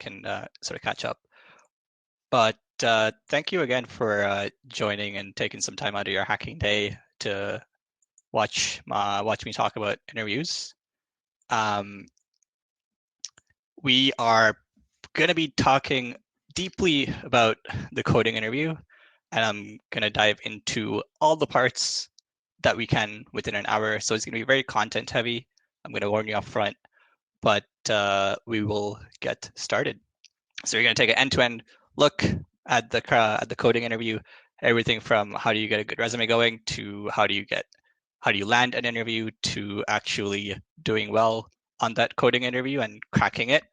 can sort of catch up. But thank you again for joining and taking some time out of your hacking day to watch me talk about interviews. We are going to be talking deeply about the coding interview, and I'm going to dive into all the parts that we can within an hour. So it's going to be very content heavy. I'm going to warn you up front, but we will get started. So you're going to take an end-to-end look at the coding interview, everything from how do you get a good resume going to how do you land an interview to actually doing well on that coding interview and cracking it.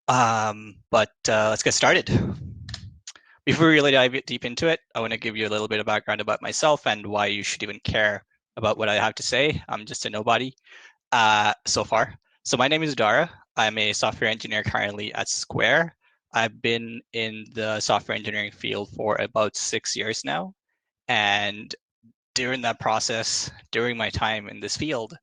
But let's get started. Before we really dive deep into it, I want to give you a little bit of background about myself and why you should even care about what I have to say. I'm just a nobody so far. So my name is Dara. I'm a software engineer currently at Square. I've been in the software engineering field for about 6 years now. And during that process, during my time in this field,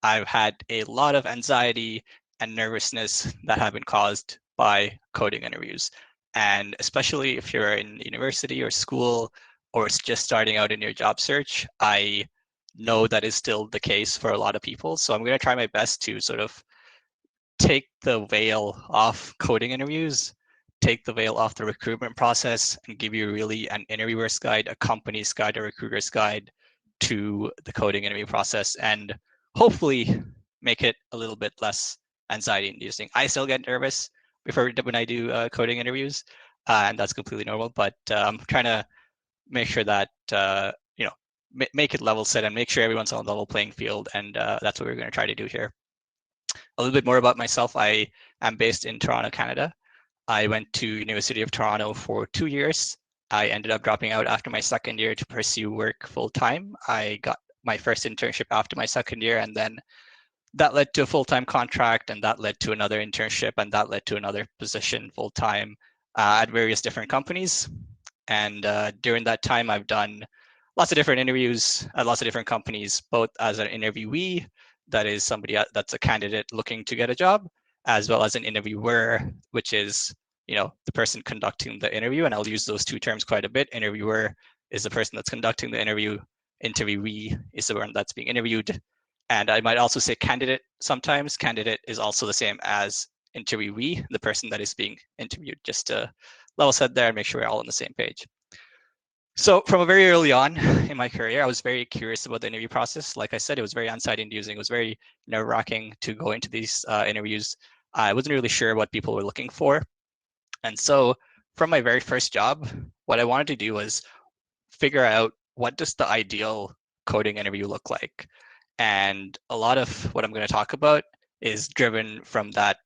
I've had a lot of anxiety and nervousness that have been caused by coding interviews. And especially if you're in university or school or it's just starting out in your job search, I know that is still the case for a lot of people. So I'm going to try my best to sort of take the veil off coding interviews, take the veil off the recruitment process, and give you really an interviewer's guide, a company's guide, a recruiter's guide to the coding interview process, and hopefully make it a little bit less anxiety inducing. I still get nervous when I do coding interviews, and that's completely normal, but I'm trying to make sure that make it level set and make sure everyone's on a level playing field, and that's what we're going to try to do here. A little bit more about myself. I am based in Toronto, Canada. I went to University of Toronto for 2 years. I ended up dropping out after my second year to pursue work full time. I got my first internship after my second year, and then that led to a full-time contract, and that led to another internship, and that led to another position full-time at various different companies. And during that time, I've done lots of different interviews at lots of different companies, both as an interviewee, that is somebody that's a candidate looking to get a job, as well as an interviewer, which is the person conducting the interview. And I'll use those two terms quite a bit. Interviewer is the person that's conducting the interview. Interviewee is the one that's being interviewed. And I might also say candidate sometimes. Candidate is also the same as interviewee, the person that is being interviewed, just to level set there and make sure we're all on the same page. So from very early on in my career, I was very curious about the interview process. Like I said, it was very anxiety-inducing. It was very nerve-wracking to go into these interviews. I wasn't really sure what people were looking for. And so from my very first job, what I wanted to do was figure out what does the ideal coding interview look like. And a lot of what I'm going to talk about is driven from that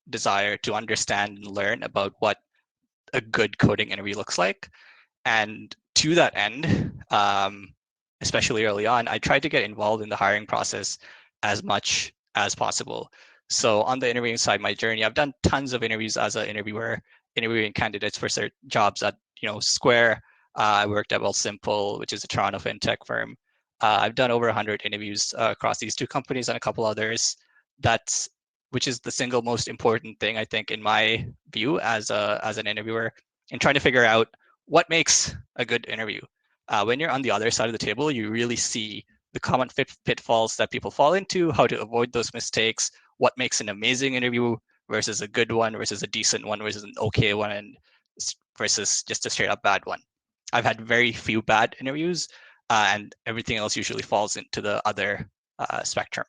desire to understand and learn about what a good coding interview looks like. And to that end, especially early on, I tried to get involved in the hiring process as much as possible. So on the interviewing side, my journey, I've done tons of interviews as an interviewer, interviewing candidates for certain jobs at Square. I worked at Wealthsimple, which is a Toronto fintech firm. I've done over 100 interviews across these two companies and a couple others. Which is the single most important thing, I think, in my view as an interviewer, in trying to figure out what makes a good interview. When you're on the other side of the table, you really see the common pitfalls that people fall into, how to avoid those mistakes, what makes an amazing interview versus a good one versus a decent one versus an okay one, and versus just a straight up bad one. I've had very few bad interviews, and everything else usually falls into the other spectrum.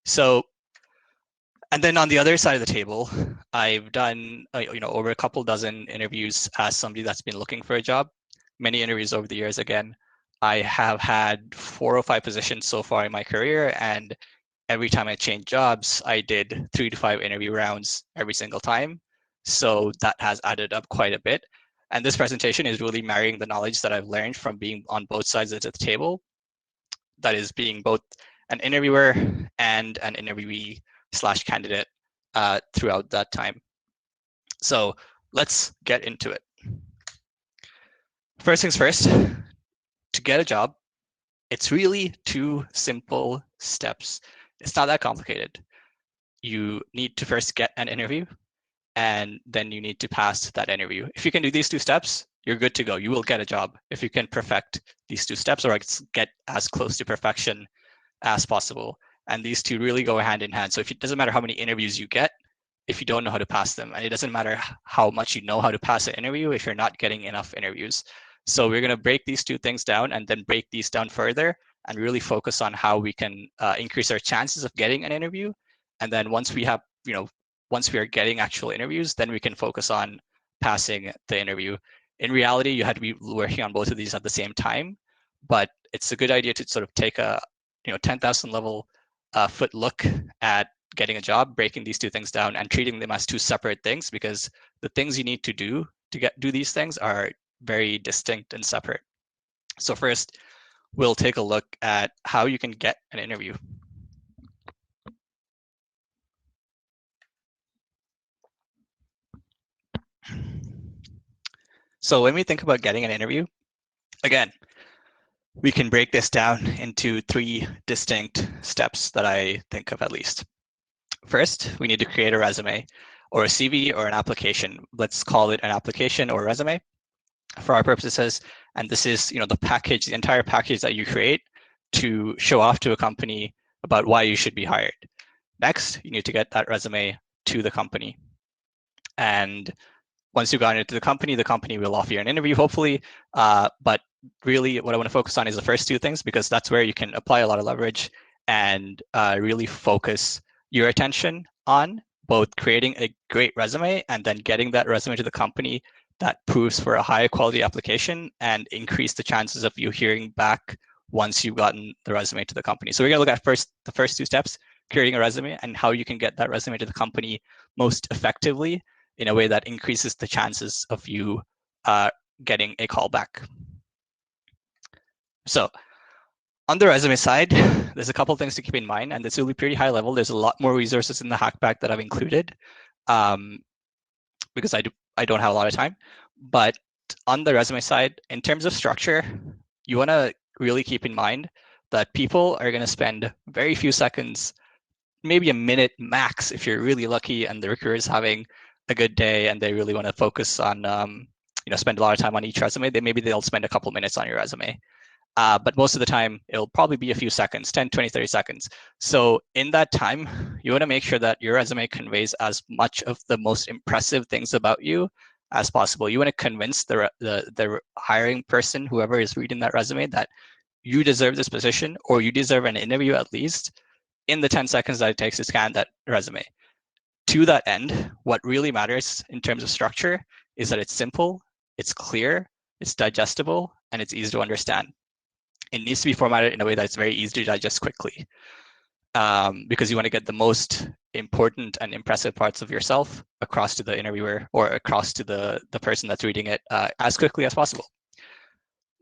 So, and then on the other side of the table, I've done over a couple dozen interviews as somebody that's been looking for a job. Many interviews over the years. Again, I have had 4 or 5 positions so far in my career, and every time I changed jobs, I did 3 to 5 interview rounds every single time. So that has added up quite a bit. And this presentation is really marrying the knowledge that I've learned from being on both sides of the table. That is being both an interviewer and an interviewee / candidate throughout that time. So let's get into it. First things first, to get a job, it's really 2 simple steps. It's not that complicated. You need to first get an interview, and then you need to pass that interview. If you can do these 2 steps, you're good to go. You will get a job if you can perfect these 2 steps, or get as close to perfection as possible. And these 2 really go hand in hand. So if it doesn't matter how many interviews you get, if you don't know how to pass them, and it doesn't matter how much you know how to pass an interview if you're not getting enough interviews. So we're going to break these 2 things down and then break these down further and really focus on how we can increase our chances of getting an interview. And then once we have, once we are getting actual interviews, then we can focus on passing the interview. In reality, you had to be working on both of these at the same time, but it's a good idea to sort of take a 10,000 level foot look at getting a job, breaking these 2 things down and treating them as 2 separate things, because the things you need to do these things are very distinct and separate. So first, we'll take a look at how you can get an interview. So when we think about getting an interview, again, we can break this down into 3 distinct steps that I think of at least. First, we need to create a resume or a CV or an application. Let's call it an application or resume for our purposes. And this is, the entire package that you create to show off to a company about why you should be hired. Next, you need to get that resume to the company. And once you've gotten it to the company will offer you an interview, hopefully. But really, what I want to focus on is the first 2 things, because that's where you can apply a lot of leverage and really focus your attention on both creating a great resume and then getting that resume to the company that proves for a high quality application and increase the chances of you hearing back once you've gotten the resume to the company. So we're going to look at the first 2 steps, creating a resume and how you can get that resume to the company most effectively in a way that increases the chances of you getting a call back. So on the resume side, there's a couple of things to keep in mind, and this will be pretty high level. There's a lot more resources in the hack pack that I've included because I don't have a lot of time. But on the resume side, in terms of structure, you want to really keep in mind that people are going to spend very few seconds, maybe a minute max if you're really lucky and the recruiter is having a good day and they really want to focus on spend a lot of time on each resume. Maybe they'll spend a couple minutes on your resume. But most of the time, it'll probably be a few seconds, 10, 20, 30 seconds. So in that time, you want to make sure that your resume conveys as much of the most impressive things about you as possible. You want to convince the hiring person, whoever is reading that resume, that you deserve this position or you deserve an interview at least in the 10 seconds that it takes to scan that resume. To that end, what really matters in terms of structure is that it's simple, it's clear, it's digestible, and it's easy to understand. It needs to be formatted in a way that's very easy to digest quickly, because you want to get the most important and impressive parts of yourself across to the interviewer or across to the person that's reading it as quickly as possible.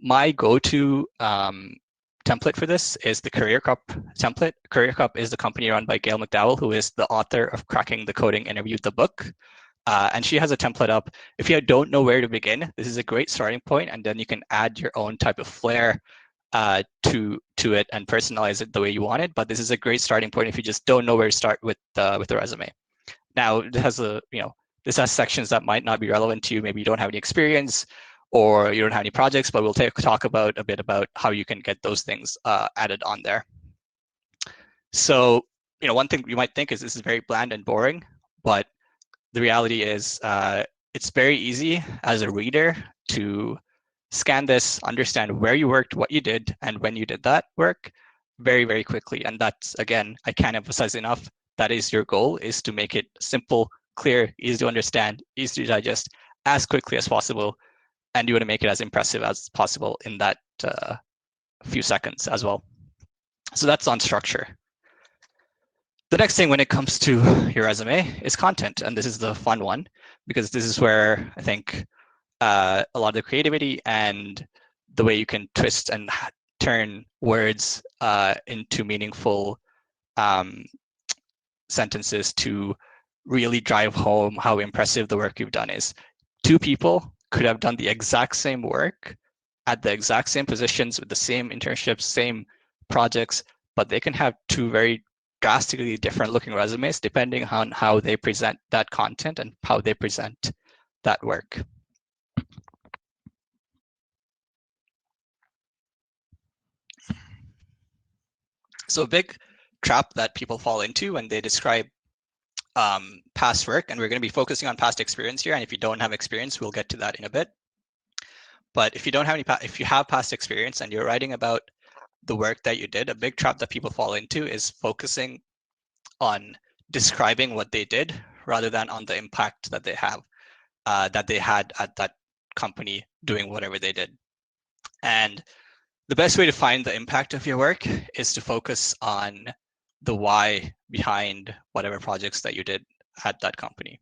My go-to template for this is the Career Cup template. Career Cup is the company run by Gail McDowell, who is the author of Cracking the Coding Interview, the book. And she has a template up. If you don't know where to begin, this is a great starting point, and then you can add your own type of flair to it and personalize it the way you want it. But this is a great starting point if you just don't know where to start with the resume. Now, it has this has sections that might not be relevant to you. Maybe you don't have any experience or you don't have any projects, but we'll talk about a bit about how you can get those things added on there. So, one thing you might think is this is very bland and boring, but the reality is it's very easy as a reader to scan this, understand where you worked, what you did, and when you did that work very, very quickly. And that's, again, I can't emphasize enough, that is your goal, is to make it simple, clear, easy to understand, easy to digest as quickly as possible. And you want to make it as impressive as possible in that few seconds as well. So that's on structure. The next thing when it comes to your resume is content. And this is the fun one, because this is where I think a lot of the creativity and the way you can twist and turn words into meaningful sentences to really drive home how impressive the work you've done is. 2 people could have done the exact same work at the exact same positions with the same internships, same projects, but they can have 2 very drastically different looking resumes depending on how they present that content and how they present that work. So a big trap that people fall into when they describe past work, and we're going to be focusing on past experience here, and if you don't have experience, we'll get to that in a bit. But if you don't have any, if you have past experience and you're writing about the work that you did, a big trap that people fall into is focusing on describing what they did rather than on the impact that they have, that they had at that company doing whatever they did. And the best way to find the impact of your work is to focus on the why behind whatever projects that you did at that company.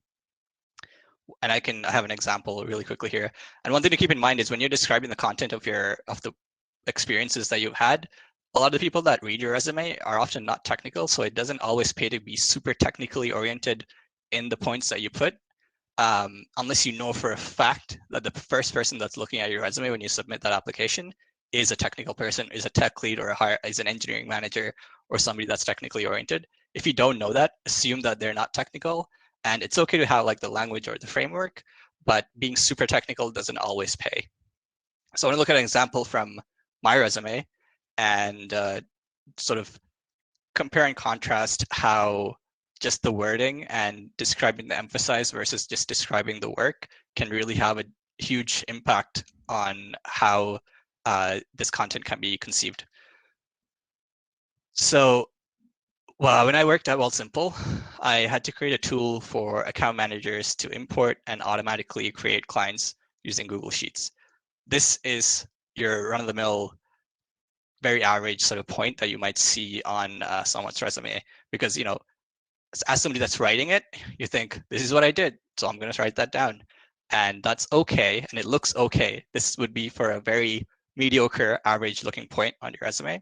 And I have an example really quickly here. And one thing to keep in mind is when you're describing the content of the experiences that you've had, a lot of the people that read your resume are often not technical, so it doesn't always pay to be super technically oriented in the points that you put, unless you know for a fact that the first person that's looking at your resume when you submit that application is a technical person, is a tech lead, or is an engineering manager, or somebody that's technically oriented. If you don't know that, assume that they're not technical, and it's okay to have like the language or the framework, but being super technical doesn't always pay. So I want to look at an example from my resume and sort of compare and contrast how just the wording and describing the emphasis versus just describing the work can really have a huge impact on how this content can be conceived. So when I worked at Wealthsimple, I had to create a tool for account managers to import and automatically create clients using Google Sheets. This is your run-of-the-mill, very average sort of point that you might see on someone's resume, because as somebody that's writing it, you think, this is what I did, so I'm going to write that down. And that's okay, and it looks okay. This would be for a very mediocre, average looking point on your resume.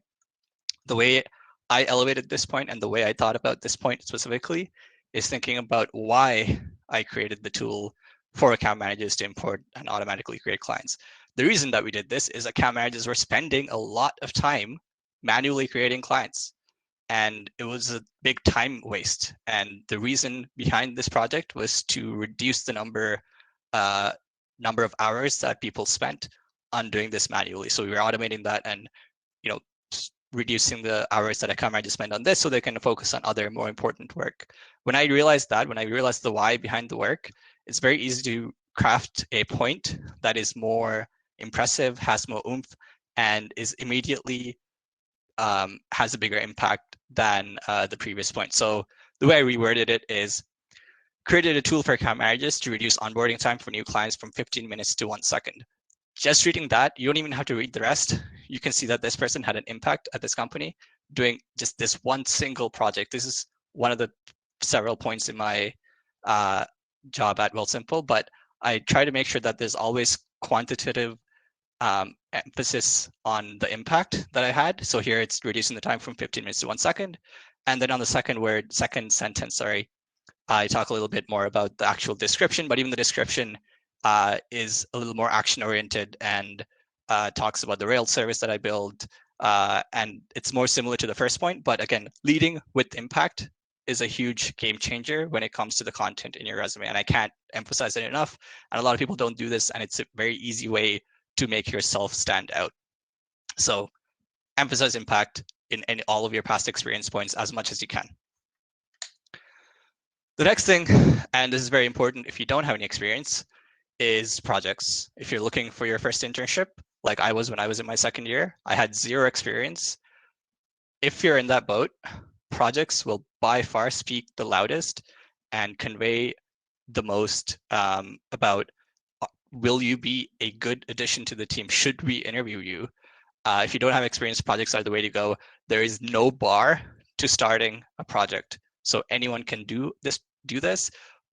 The way I elevated this point and the way I thought about this point specifically is thinking about why I created the tool for account managers to import and automatically create clients. The reason that we did this is account managers were spending a lot of time manually creating clients, and it was a big time waste. And the reason behind this project was to reduce the number of hours that people spent on doing this manually. So we were automating that and reducing the hours that account managers spend on this so they can focus on other more important work. When I realized the why behind the work, it's very easy to craft a point that is more impressive, has more oomph, and is immediately has a bigger impact than the previous point. So the way I reworded it is created a tool for account managers to reduce onboarding time for new clients from 15 minutes to 1 second. Just reading that, you don't even have to read the rest. You can see that this person had an impact at this company doing just this one single project. This is one of the several points in my job at Wealthsimple, but I try to make sure that there's always quantitative emphasis on the impact that I had. So here it's reducing the time from 15 minutes to 1 second. And then on the second sentence, I talk a little bit more about the actual description, but even the description is a little more action-oriented and talks about the Rails service that I build. And it's more similar to the first point, but again, leading with impact is a huge game changer when it comes to the content in your resume. And I can't emphasize it enough. And a lot of people don't do this, and it's a very easy way to make yourself stand out. So emphasize impact in all of your past experience points as much as you can. The next thing, and this is very important if you don't have any experience, is projects. If you're looking for your first internship, like I was when I was in my second year, I had 0 experience. If you're in that boat, projects will by far speak the loudest and convey the most about will you be a good addition to the team? Should we interview you? If you don't have experience, projects are the way to go. There is no bar to starting a project. So anyone can do this,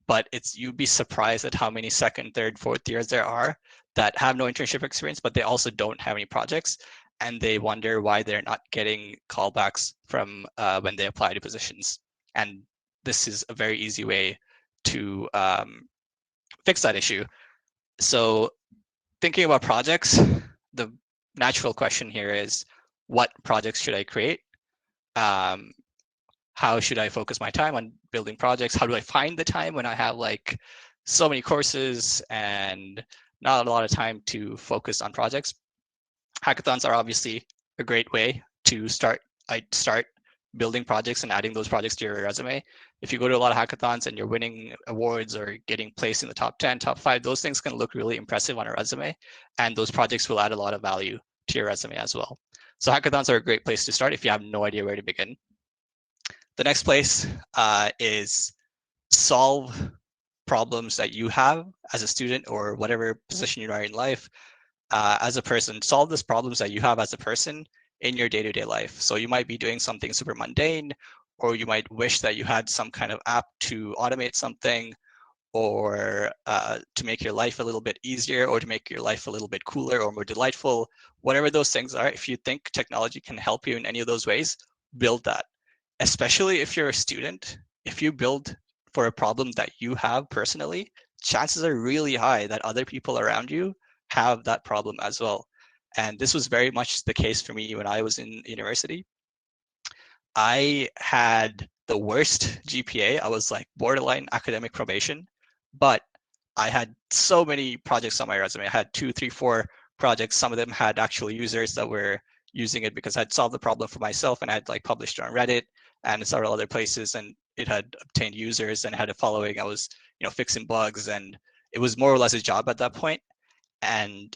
but you'd be surprised at how many second, third, fourth years there are that have no internship experience, but they also don't have any projects. And they wonder why they're not getting callbacks from when they apply to positions. And this is a very easy way to fix that issue. So thinking about projects, the natural question here is, what projects should I create? How how should I focus my time on building projects? How do I find the time when I have like so many courses and not a lot of time to focus on projects? Hackathons are obviously a great way to start building projects and adding those projects to your resume. If you go to a lot of hackathons and you're winning awards or getting placed in the top 10, top 5, those things can look really impressive on a resume, and those projects will add a lot of value to your resume as well. So hackathons are a great place to start if you have no idea where to begin. The next place is solve problems that you have as a student or whatever position you are in life. As a person, solve these problems that you have as a person in your day-to-day life. So you might be doing something super mundane, or you might wish that you had some kind of app to automate something, or to make your life a little bit easier, or to make your life a little bit cooler or more delightful. Whatever those things are, if you think technology can help you in any of those ways, build that. Especially if you're a student, if you build for a problem that you have personally, chances are really high that other people around you have that problem as well. And this was very much the case for me when I was in university. I had the worst GPA. I was like borderline academic probation, but I had so many projects on my resume. I had 2, 3, 4 projects. Some of them had actual users that were using it because I'd solved the problem for myself and I'd like published it on Reddit and several other places, and it had obtained users and had a following. I was, fixing bugs, and it was more or less a job at that point. And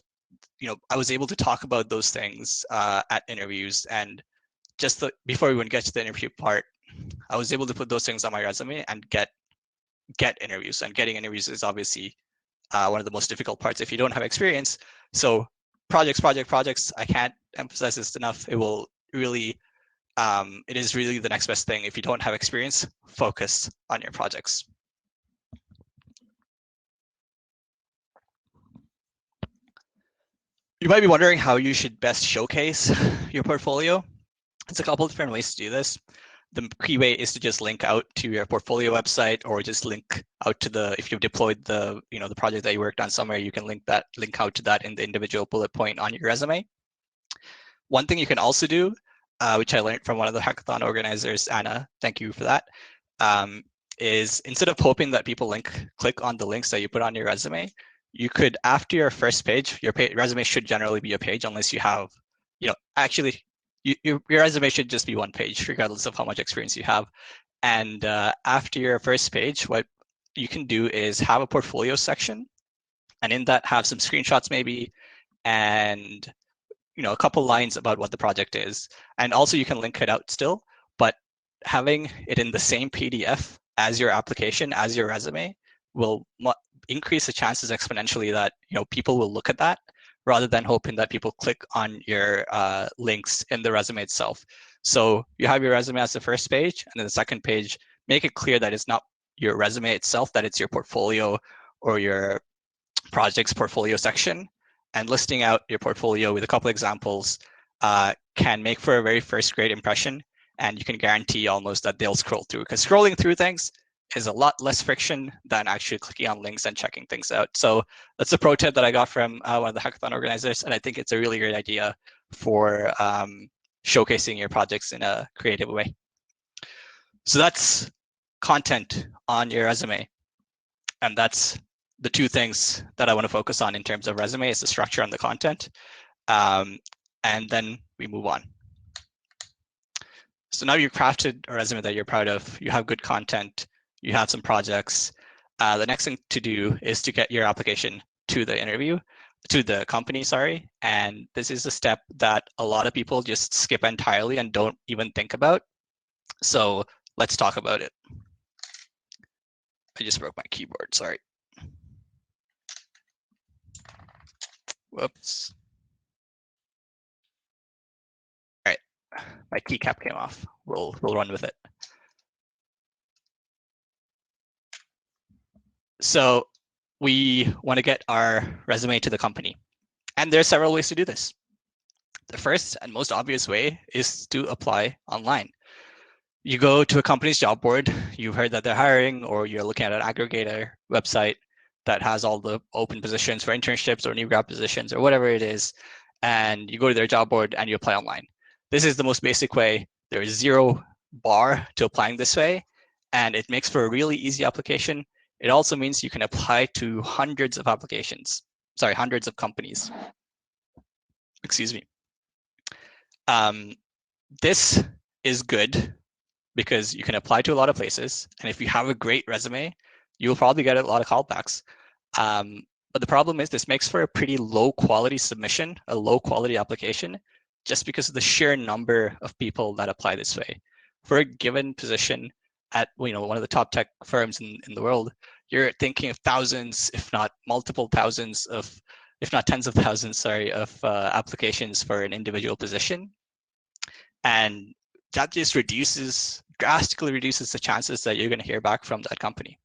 I was able to talk about those things at interviews. And before we even get to the interview part, I was able to put those things on my resume and get interviews. And getting interviews is obviously one of the most difficult parts if you don't have experience. So projects. I can't emphasize this enough. It will really, it is really the next best thing. If you don't have experience, focus on your projects. You might be wondering how you should best showcase your portfolio. There's a couple different ways to do this. The key way is to just link out to your portfolio website, or just link out to if you've deployed the project that you worked on somewhere, you can link out to that in the individual bullet point on your resume. One thing you can also do, which I learned from one of the hackathon organizers, Anna, thank you for that, is instead of hoping that people click on the links that you put on your resume, you could, after your first page, your resume should generally be a page unless you have, actually, your resume should just be one page, regardless of how much experience you have. And after your first page, what you can do is have a portfolio section, and in that have some screenshots maybe, and a couple lines about what the project is. And also you can link it out still, but having it in the same PDF as your application, as your resume, will increase the chances exponentially that people will look at that, rather than hoping that people click on your links in the resume itself. So you have your resume as the first page, and then the second page, make it clear that it's not your resume itself, that it's your portfolio or your project's portfolio section. And listing out your portfolio with a couple examples can make for a very first grade impression, and you can guarantee almost that they'll scroll through, because scrolling through things is a lot less friction than actually clicking on links and checking things out. So that's a pro tip that I got from one of the hackathon organizers, and I think it's a really great idea for showcasing your projects in a creative way. So that's content on your resume, and that's the two things that I want to focus on in terms of resume, is the structure and the content. And then we move on. So now you've crafted a resume that you're proud of, you have good content, you have some projects. The next thing to do is to get your application to the company, sorry. And this is a step that a lot of people just skip entirely and don't even think about. So let's talk about it. I just broke my keyboard, sorry. Whoops. All right, my keycap came off. We'll run with it. So we want to get our resume to the company, and there are several ways to do this. The first and most obvious way is to apply online. You go to a company's job board, you've heard that they're hiring, or you're looking at an aggregator website that has all the open positions for internships or new grad positions or whatever it is, and you go to their job board and you apply online. This is the most basic way. There is zero bar to applying this way, and it makes for a really easy application. It also means you can apply to hundreds of hundreds of companies. Excuse me. This is good because you can apply to a lot of places, and if you have a great resume, you'll probably get a lot of callbacks. But the problem is this makes for a pretty low quality submission, a low quality application, just because of the sheer number of people that apply this way. For a given position at one of the top tech firms in the world, you're thinking of thousands, if not multiple thousands of, if not tens of thousands, sorry, of applications for an individual position. And that just drastically reduces the chances that you're going to hear back from that company.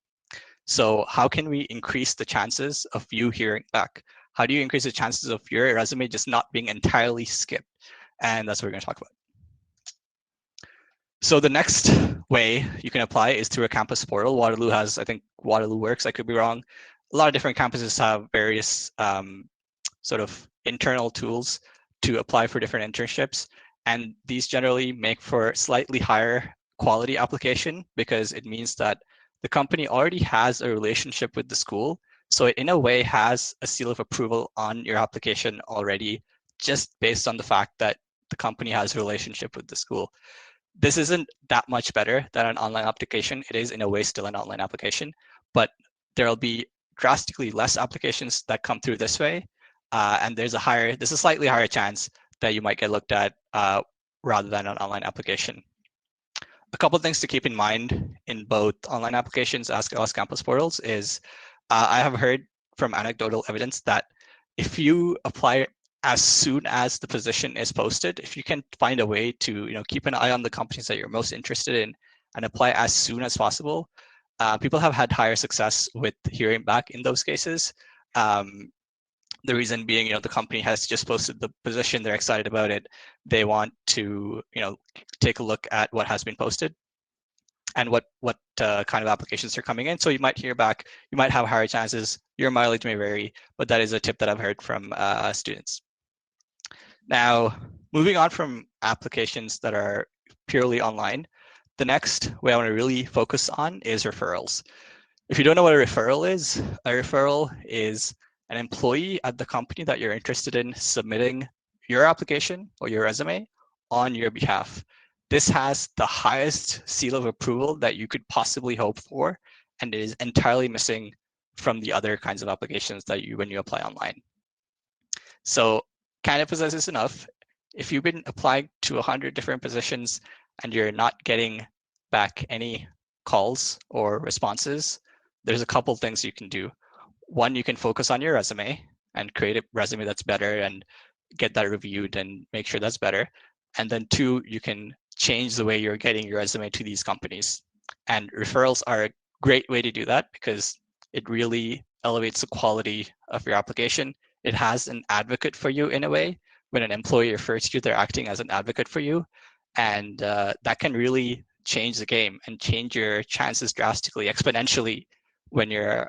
So how can we increase the chances of you hearing back? How do you increase the chances of your resume just not being entirely skipped? And that's what we're going to talk about. So the next way you can apply is through a campus portal. Waterloo has, I think Waterloo Works, I could be wrong. A lot of different campuses have various sort of internal tools to apply for different internships. And these generally make for slightly higher quality application because it means that the company already has a relationship with the school. So it in a way has a seal of approval on your application already, just based on the fact that the company has a relationship with the school. This isn't that much better than an online application. It is in a way still an online application, but there'll be drastically less applications that come through this way. And there's a slightly higher chance that you might get looked at rather than an online application. A couple of things to keep in mind in both online applications as well as campus portals is I have heard from anecdotal evidence that if you apply as soon as the position is posted, if you can find a way to keep an eye on the companies that you're most interested in and apply as soon as possible, people have had higher success with hearing back in those cases. The reason being, the company has just posted the position, they're excited about it, they want to, take a look at what has been posted and what kind of applications are coming in. So you might hear back, you might have higher chances, your mileage may vary, but that is a tip that I've heard from students. Now, moving on from applications that are purely online, the next way I want to really focus on is referrals. If you don't know what a referral is an employee at the company that you're interested in submitting your application or your resume on your behalf. This has the highest seal of approval that you could possibly hope for, and it is entirely missing from the other kinds of applications that when you apply online. So can't emphasize this enough. If you've been applying to 100 different positions and you're not getting back any calls or responses, there's a couple things you can do. One, you can focus on your resume and create a resume that's better and get that reviewed and make sure that's better. And then two, you can change the way you're getting your resume to these companies. And referrals are a great way to do that because it really elevates the quality of your application. It has an advocate for you in a way. When an employee refers to you, they're acting as an advocate for you. And that can really change the game and change your chances drastically, exponentially, when you're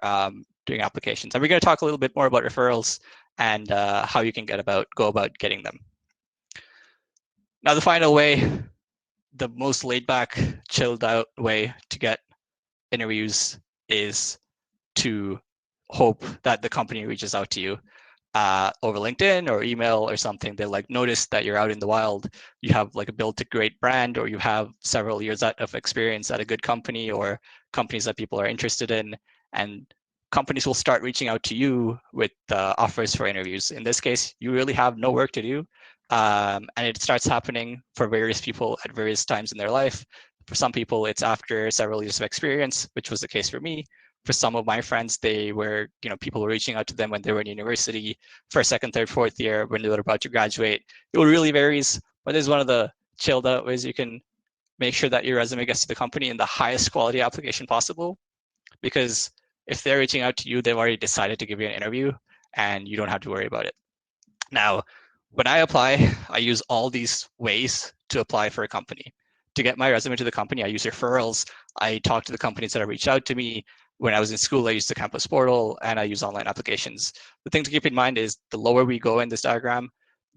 doing applications. And we're going to talk a little bit more about referrals and how you can go about getting them. Now, the final way, the most laid back, chilled out way to get interviews is to hope that the company reaches out to you over LinkedIn or email or something. They notice that you're out in the wild, you have built a great brand, or you have several years of experience at a good company or companies that people are interested in, and companies will start reaching out to you with offers for interviews. In this case, you really have no work to do. And it starts happening for various people at various times in their life. For some people, it's after several years of experience, which was the case for me. For some of my friends, they were, people were reaching out to them when they were in university for second, third, fourth year, when they were about to graduate. It really varies, but this is one of the chilled out ways you can make sure that your resume gets to the company in the highest quality application possible. Because if they're reaching out to you, they've already decided to give you an interview and you don't have to worry about it. Now, when I apply, I use all these ways to apply for a company. To get my resume to the company, I use referrals. I talk to the companies that have reached out to me. When I was in school, I used the campus portal and I use online applications. The thing to keep in mind is the lower we go in this diagram,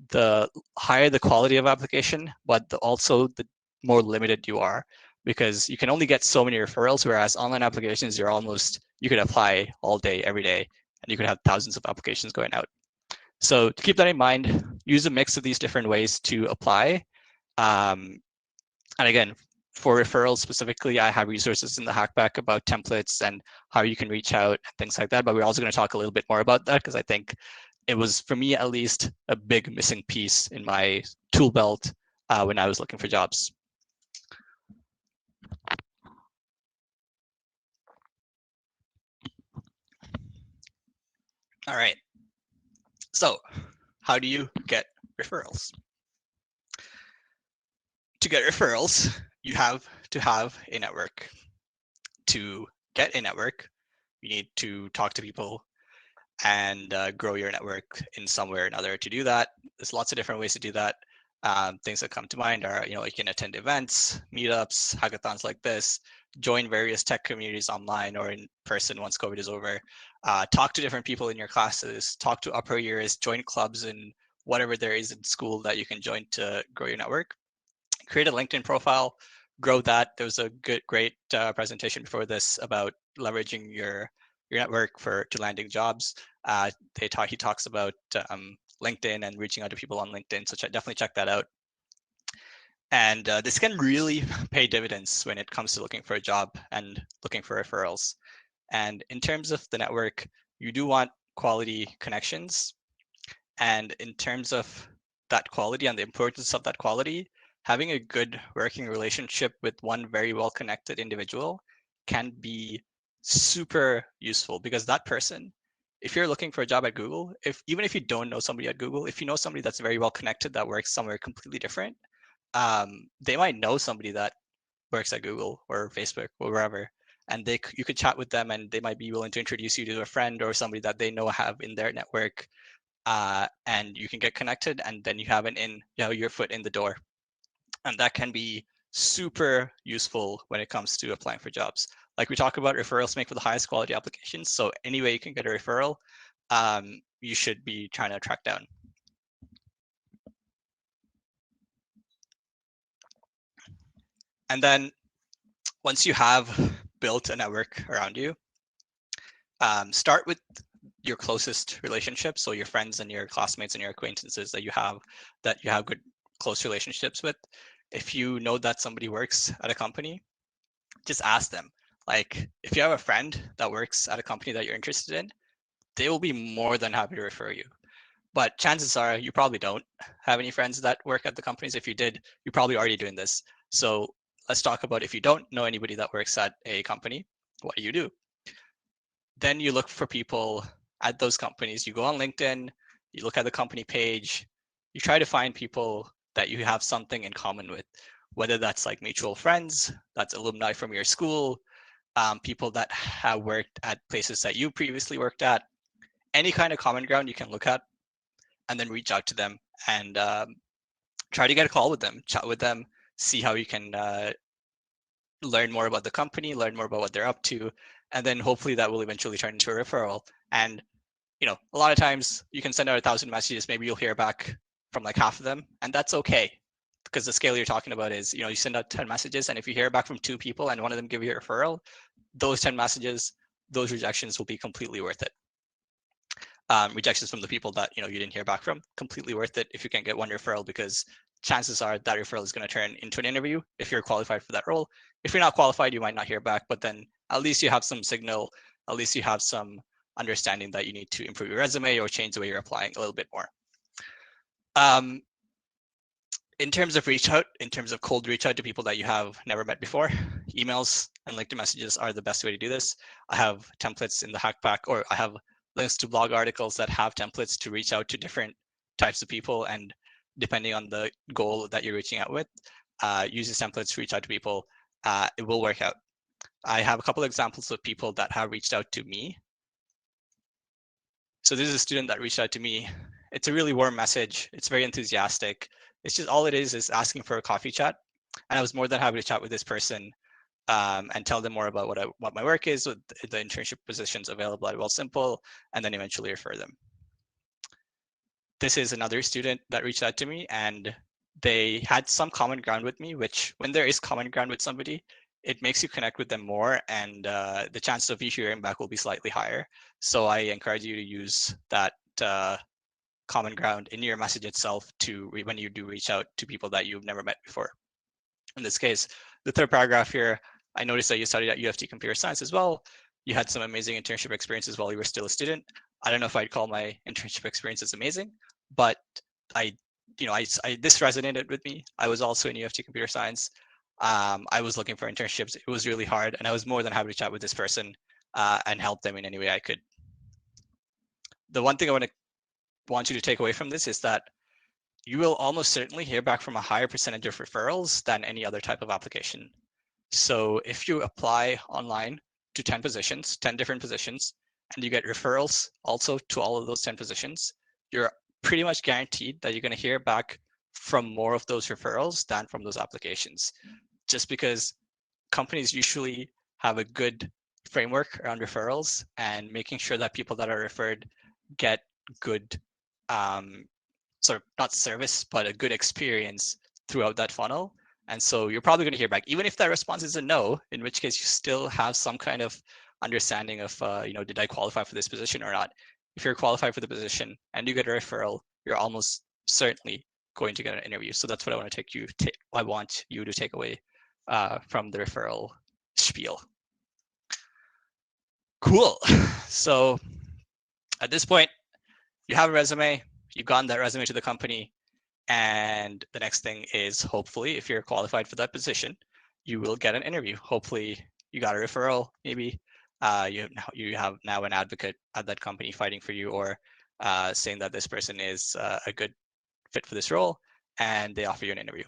the higher the quality of application, but also the more limited you are, because you can only get so many referrals, whereas online applications, you could apply all day, every day, and you could have thousands of applications going out. So to keep that in mind, use a mix of these different ways to apply. And again, for referrals specifically, I have resources in the Hackback about templates and how you can reach out and things like that. But we're also going to talk a little bit more about that, because I think it was, for me at least, a big missing piece in my tool belt when I was looking for jobs. All right. So how do you get referrals? To get referrals, you have to have a network. To get a network, you need to talk to people and grow your network in some way or another. To do that, there's lots of different ways to do that. Things that come to mind are, you can attend events, meetups, hackathons like this, join various tech communities online or in person once COVID is over, talk to different people in your classes, talk to upper years, join clubs and whatever there is in school that you can join to grow your network. Create a LinkedIn profile, grow that. There was a great presentation before this about leveraging your network to landing jobs. He talks about LinkedIn and reaching out to people on LinkedIn, so definitely check that out. And this can really pay dividends when it comes to looking for a job and looking for referrals. And in terms of the network, you do want quality connections. And in terms of that quality and the importance of that quality, having a good working relationship with one very well-connected individual can be super useful, because that person, if you're looking for a job at Google, even if you don't know somebody at Google, if you know somebody that's very well connected that works somewhere completely different, they might know somebody that works at Google or Facebook or wherever, and you could chat with them, and they might be willing to introduce you to a friend or somebody that they know have in their network, and you can get connected, and then you have your foot in the door, and that can be super useful when it comes to applying for jobs. Like we talk about, referrals make for the highest quality applications. So any way you can get a referral, you should be trying to track down. And then once you have built a network around you, start with your closest relationships. So your friends and your classmates and your acquaintances that you have good close relationships with. If you know that somebody works at a company, just ask them. Like, if you have a friend that works at a company that you're interested in, they will be more than happy to refer you. But chances are you probably don't have any friends that work at the companies. If you did, you're probably already doing this. So let's talk about, if you don't know anybody that works at a company, what do? Then you look for people at those companies. You go on LinkedIn, you look at the company page, you try to find people that you have something in common with, whether that's like mutual friends, that's alumni from your school, people that have worked at places that you previously worked at, any kind of common ground you can look at, and then reach out to them and try to get a call with them, chat with them, see how you can learn more about the company, learn more about what they're up to, and then hopefully that will eventually turn into a referral. And a lot of times you can send out 1,000 messages, maybe you'll hear back from like half of them, and that's okay, because the scale you're talking about is, you send out 10 messages, and if you hear back from 2 people and one of them give you a referral, those 10 messages, those rejections will be completely worth it. Rejections from the people that you didn't hear back from, completely worth it if you can get one referral, because chances are that referral is going to turn into an interview if you're qualified for that role. If you're not qualified, you might not hear back, but then at least you have some signal, at least you have some understanding that you need to improve your resume or change the way you're applying a little bit more. In terms of cold reach out to people that you have never met before, emails and LinkedIn messages are the best way to do this. I have templates in the Hackback, or I have links to blog articles that have templates to reach out to different types of people, and depending on the goal that you're reaching out with, use these templates to reach out to people. It will work out. I have a couple of examples of people that have reached out to me. So this is a student that reached out to me. It's a really warm message. It's very enthusiastic. It's just, all it is asking for a coffee chat. And I was more than happy to chat with this person and tell them more about what my work is, with the internship positions available at Wealthsimple, and then eventually refer them. This is another student that reached out to me, and they had some common ground with me, which when there is common ground with somebody, it makes you connect with them more, and the chance of you hearing back will be slightly higher. So I encourage you to use that common ground in your message itself to when you do reach out to people that you've never met before. In this case, the third paragraph here, I noticed that you studied at UFT Computer Science as well. You had some amazing internship experiences while you were still a student. I don't know if I'd call my internship experiences amazing, but I, this resonated with me. I was also in UFT Computer Science. I was looking for internships. It was really hard, and I was more than happy to chat with this person and help them in any way I could. The one thing I want you to take away from this is that you will almost certainly hear back from a higher percentage of referrals than any other type of application. So if you apply online to 10 positions, 10 different positions, and you get referrals also to all of those 10 positions, you're pretty much guaranteed that you're going to hear back from more of those referrals than from those applications, just because companies usually have a good framework around referrals and making sure that people that are referred get good sort of not service, but a good experience throughout that funnel. And so you're probably going to hear back, even if that response is a no, in which case you still have some kind of understanding of, did I qualify for this position or not? If you're qualified for the position and you get a referral, you're almost certainly going to get an interview. So that's what I want you to take away from the referral spiel. Cool. So at this point, you have a resume, you've gotten that resume to the company, and the next thing is, hopefully, if you're qualified for that position, you will get an interview. Hopefully you got a referral, maybe you have now an advocate at that company fighting for you, or saying that this person is a good fit for this role, and they offer you an interview.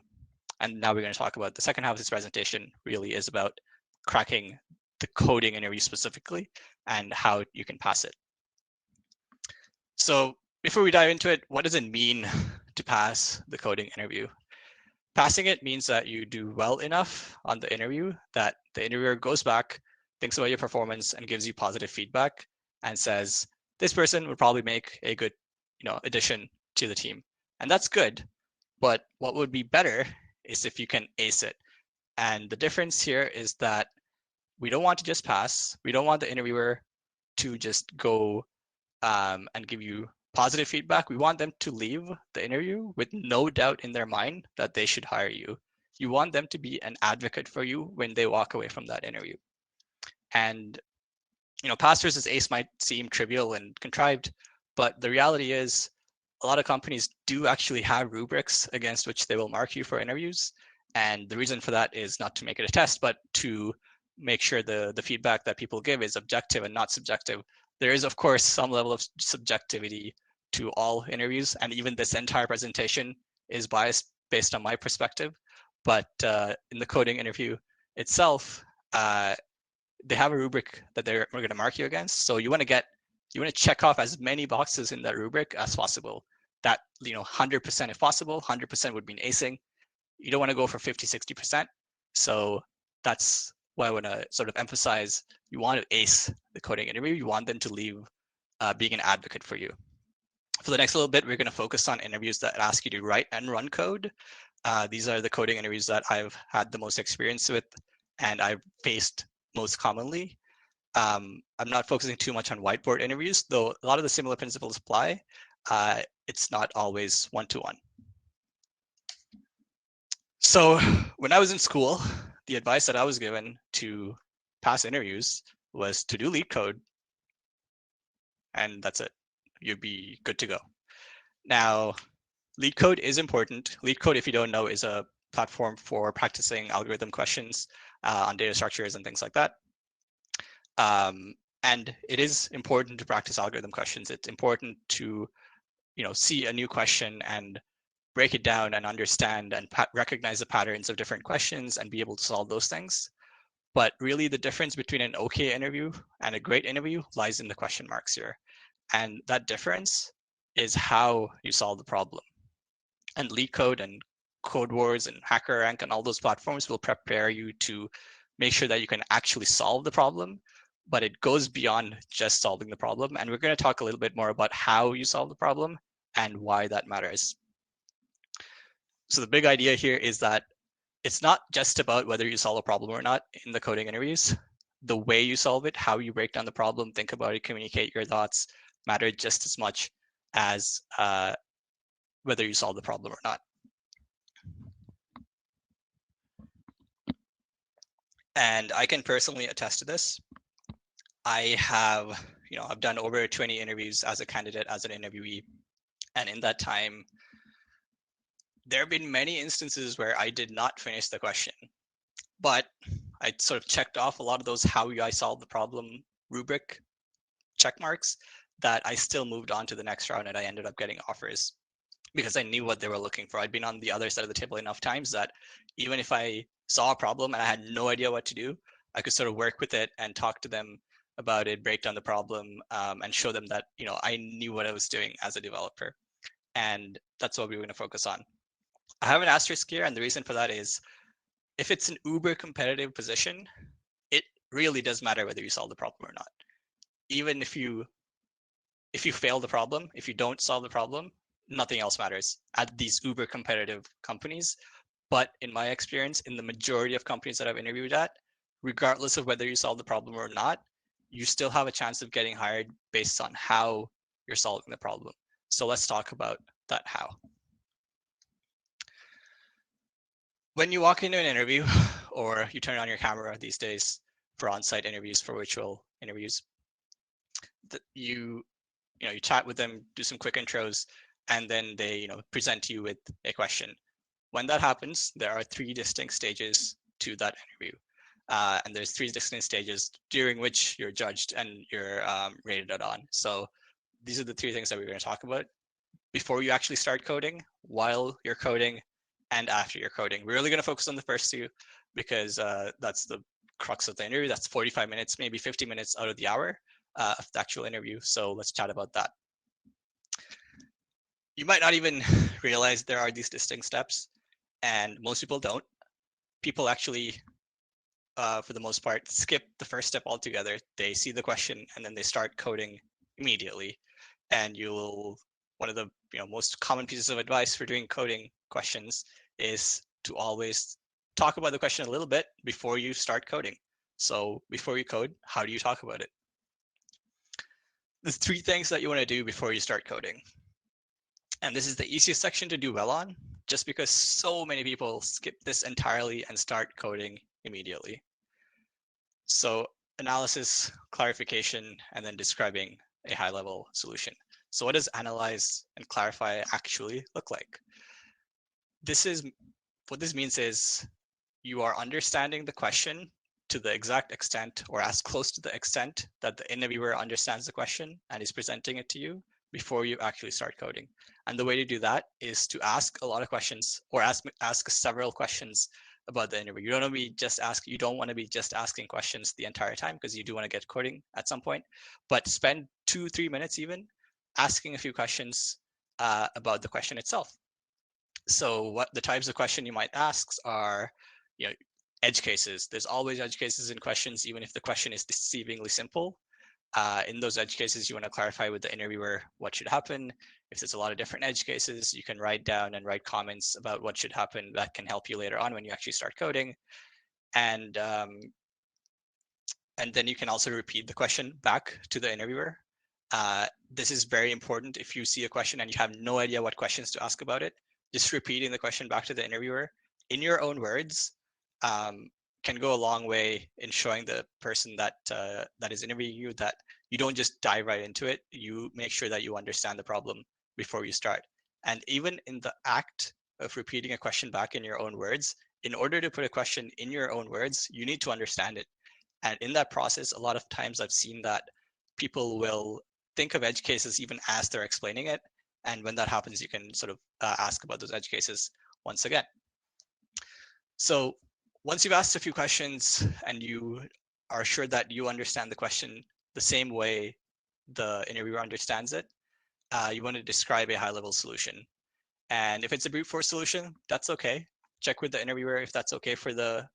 And now we're going to talk about the second half of this presentation. Really is about cracking the coding interview specifically and how you can pass it. So before we dive into it, what does it mean to pass the coding interview? Passing it means that you do well enough on the interview that the interviewer goes back, thinks about your performance, and gives you positive feedback and says, this person would probably make a good, addition to the team. And that's good. But what would be better is if you can ace it. And the difference here is that we don't want to just pass. We don't want the interviewer to just go and give you positive feedback. We want them to leave the interview with no doubt in their mind that they should hire you. You want them to be an advocate for you when they walk away from that interview. And, pass versus ace might seem trivial and contrived, but the reality is a lot of companies do actually have rubrics against which they will mark you for interviews. And the reason for that is not to make it a test, but to make sure the feedback that people give is objective and not subjective. There is, of course, some level of subjectivity to all interviews, and even this entire presentation is biased based on my perspective. But in the coding interview itself, they have a rubric that we're going to mark you against. So you want to check off as many boxes in that rubric as possible. That 100% if possible. 100% would mean acing. You don't want to go for 50, 60%. So that's why I want to sort of emphasize. You want to ace the coding interview. You want them to leave being an advocate for you. For the next little bit, we're going to focus on interviews that ask you to write and run code. These are the coding interviews that I've had the most experience with and I've faced most commonly. I'm not focusing too much on whiteboard interviews, though a lot of the similar principles apply. It's not always one-to-one. So when I was in school, the advice that I was given to pass interviews was to do LeetCode, and that's it. You'd be good to go. Now, LeetCode is important. LeetCode, if you don't know, is a platform for practicing algorithm questions on data structures and things like that. And it is important to practice algorithm questions. It's important to, see a new question and break it down and understand and recognize the patterns of different questions and be able to solve those things. But really the difference between an okay interview and a great interview lies in the question marks here. And that difference is how you solve the problem. And LeetCode and Code Wars and HackerRank and all those platforms will prepare you to make sure that you can actually solve the problem, but it goes beyond just solving the problem. And we're going to talk a little bit more about how you solve the problem and why that matters. So the big idea here is that it's not just about whether you solve a problem or not in the coding interviews. The way you solve it, how you break down the problem, think about it, communicate your thoughts, matter just as much as whether you solve the problem or not. And I can personally attest to this. I have, I've done over 20 interviews as a candidate, as an interviewee. And in that time, there have been many instances where I did not finish the question, but I sort of checked off a lot of those how I solved the problem rubric check marks, that I still moved on to the next round and I ended up getting offers because I knew what they were looking for. I'd been on the other side of the table enough times that even if I saw a problem and I had no idea what to do, I could sort of work with it and talk to them about it, break down the problem, and show them that I knew what I was doing as a developer. And that's what we're going to focus on. I have an asterisk here, and the reason for that is if it's an uber competitive position, it really does matter whether you solve the problem or not. Even if you fail the problem, if you don't solve the problem, nothing else matters at these uber competitive companies. But in my experience, in the majority of companies that I've interviewed at, regardless of whether you solve the problem or not, you still have a chance of getting hired based on how you're solving the problem. So let's talk about that how. When you walk into an interview or you turn on your camera these days for on-site interviews, for virtual interviews, you chat with them, do some quick intros, and then they present you with a question. When that happens, there are 3 distinct stages to that interview. And there's 3 distinct stages during which you're judged and you're rated on. So these are the 3 things that we're going to talk about before you actually start coding, while you're coding, and after you're coding. We're really going to focus on the first 2 because that's the crux of the interview. That's 45 minutes, maybe 50 minutes out of the hour of the actual interview. So let's chat about that. You might not even realize there are these distinct steps, and most people don't. People actually, for the most part, skip the first step altogether. They see the question and then they start coding immediately. And one of the most common pieces of advice for doing coding questions is to always talk about the question a little bit before you start coding. So before you code, how do you talk about it? There's 3 things that you want to do before you start coding. And this is the easiest section to do well on, just because so many people skip this entirely and start coding immediately. So analysis, clarification, and then describing a high-level solution. So what does analyze and clarify actually look like? What this means is you are understanding the question to the exact extent, or as close to the extent that the interviewer understands the question and is presenting it to you before you actually start coding. And the way to do that is to ask a lot of questions, or ask several questions about the interview. You don't want to be just asking questions the entire time, because you do want to get coding at some point, but spend 2-3 minutes even asking a few questions about the question itself. So what the types of question you might ask are, edge cases. There's always edge cases in questions, even if the question is deceivingly simple. In those edge cases, you want to clarify with the interviewer what should happen. If there's a lot of different edge cases, you can write down and write comments about what should happen. That can help you later on when you actually start coding. And then you can also repeat the question back to the interviewer. This is very important. If you see a question and you have no idea what questions to ask about it, just repeating the question back to the interviewer in your own words can go a long way in showing the person that is interviewing you that you don't just dive right into it. You make sure that you understand the problem before you start. And even in the act of repeating a question back in your own words, in order to put a question in your own words, you need to understand it. And in that process, a lot of times I've seen that people will think of edge cases even as they're explaining it. And when that happens, you can sort of ask about those edge cases once again. So once you've asked a few questions and you are sure that you understand the question the same way the interviewer understands it, you want to describe a high-level solution. And if it's a brute force solution, that's okay. Check with the interviewer if that's okay for the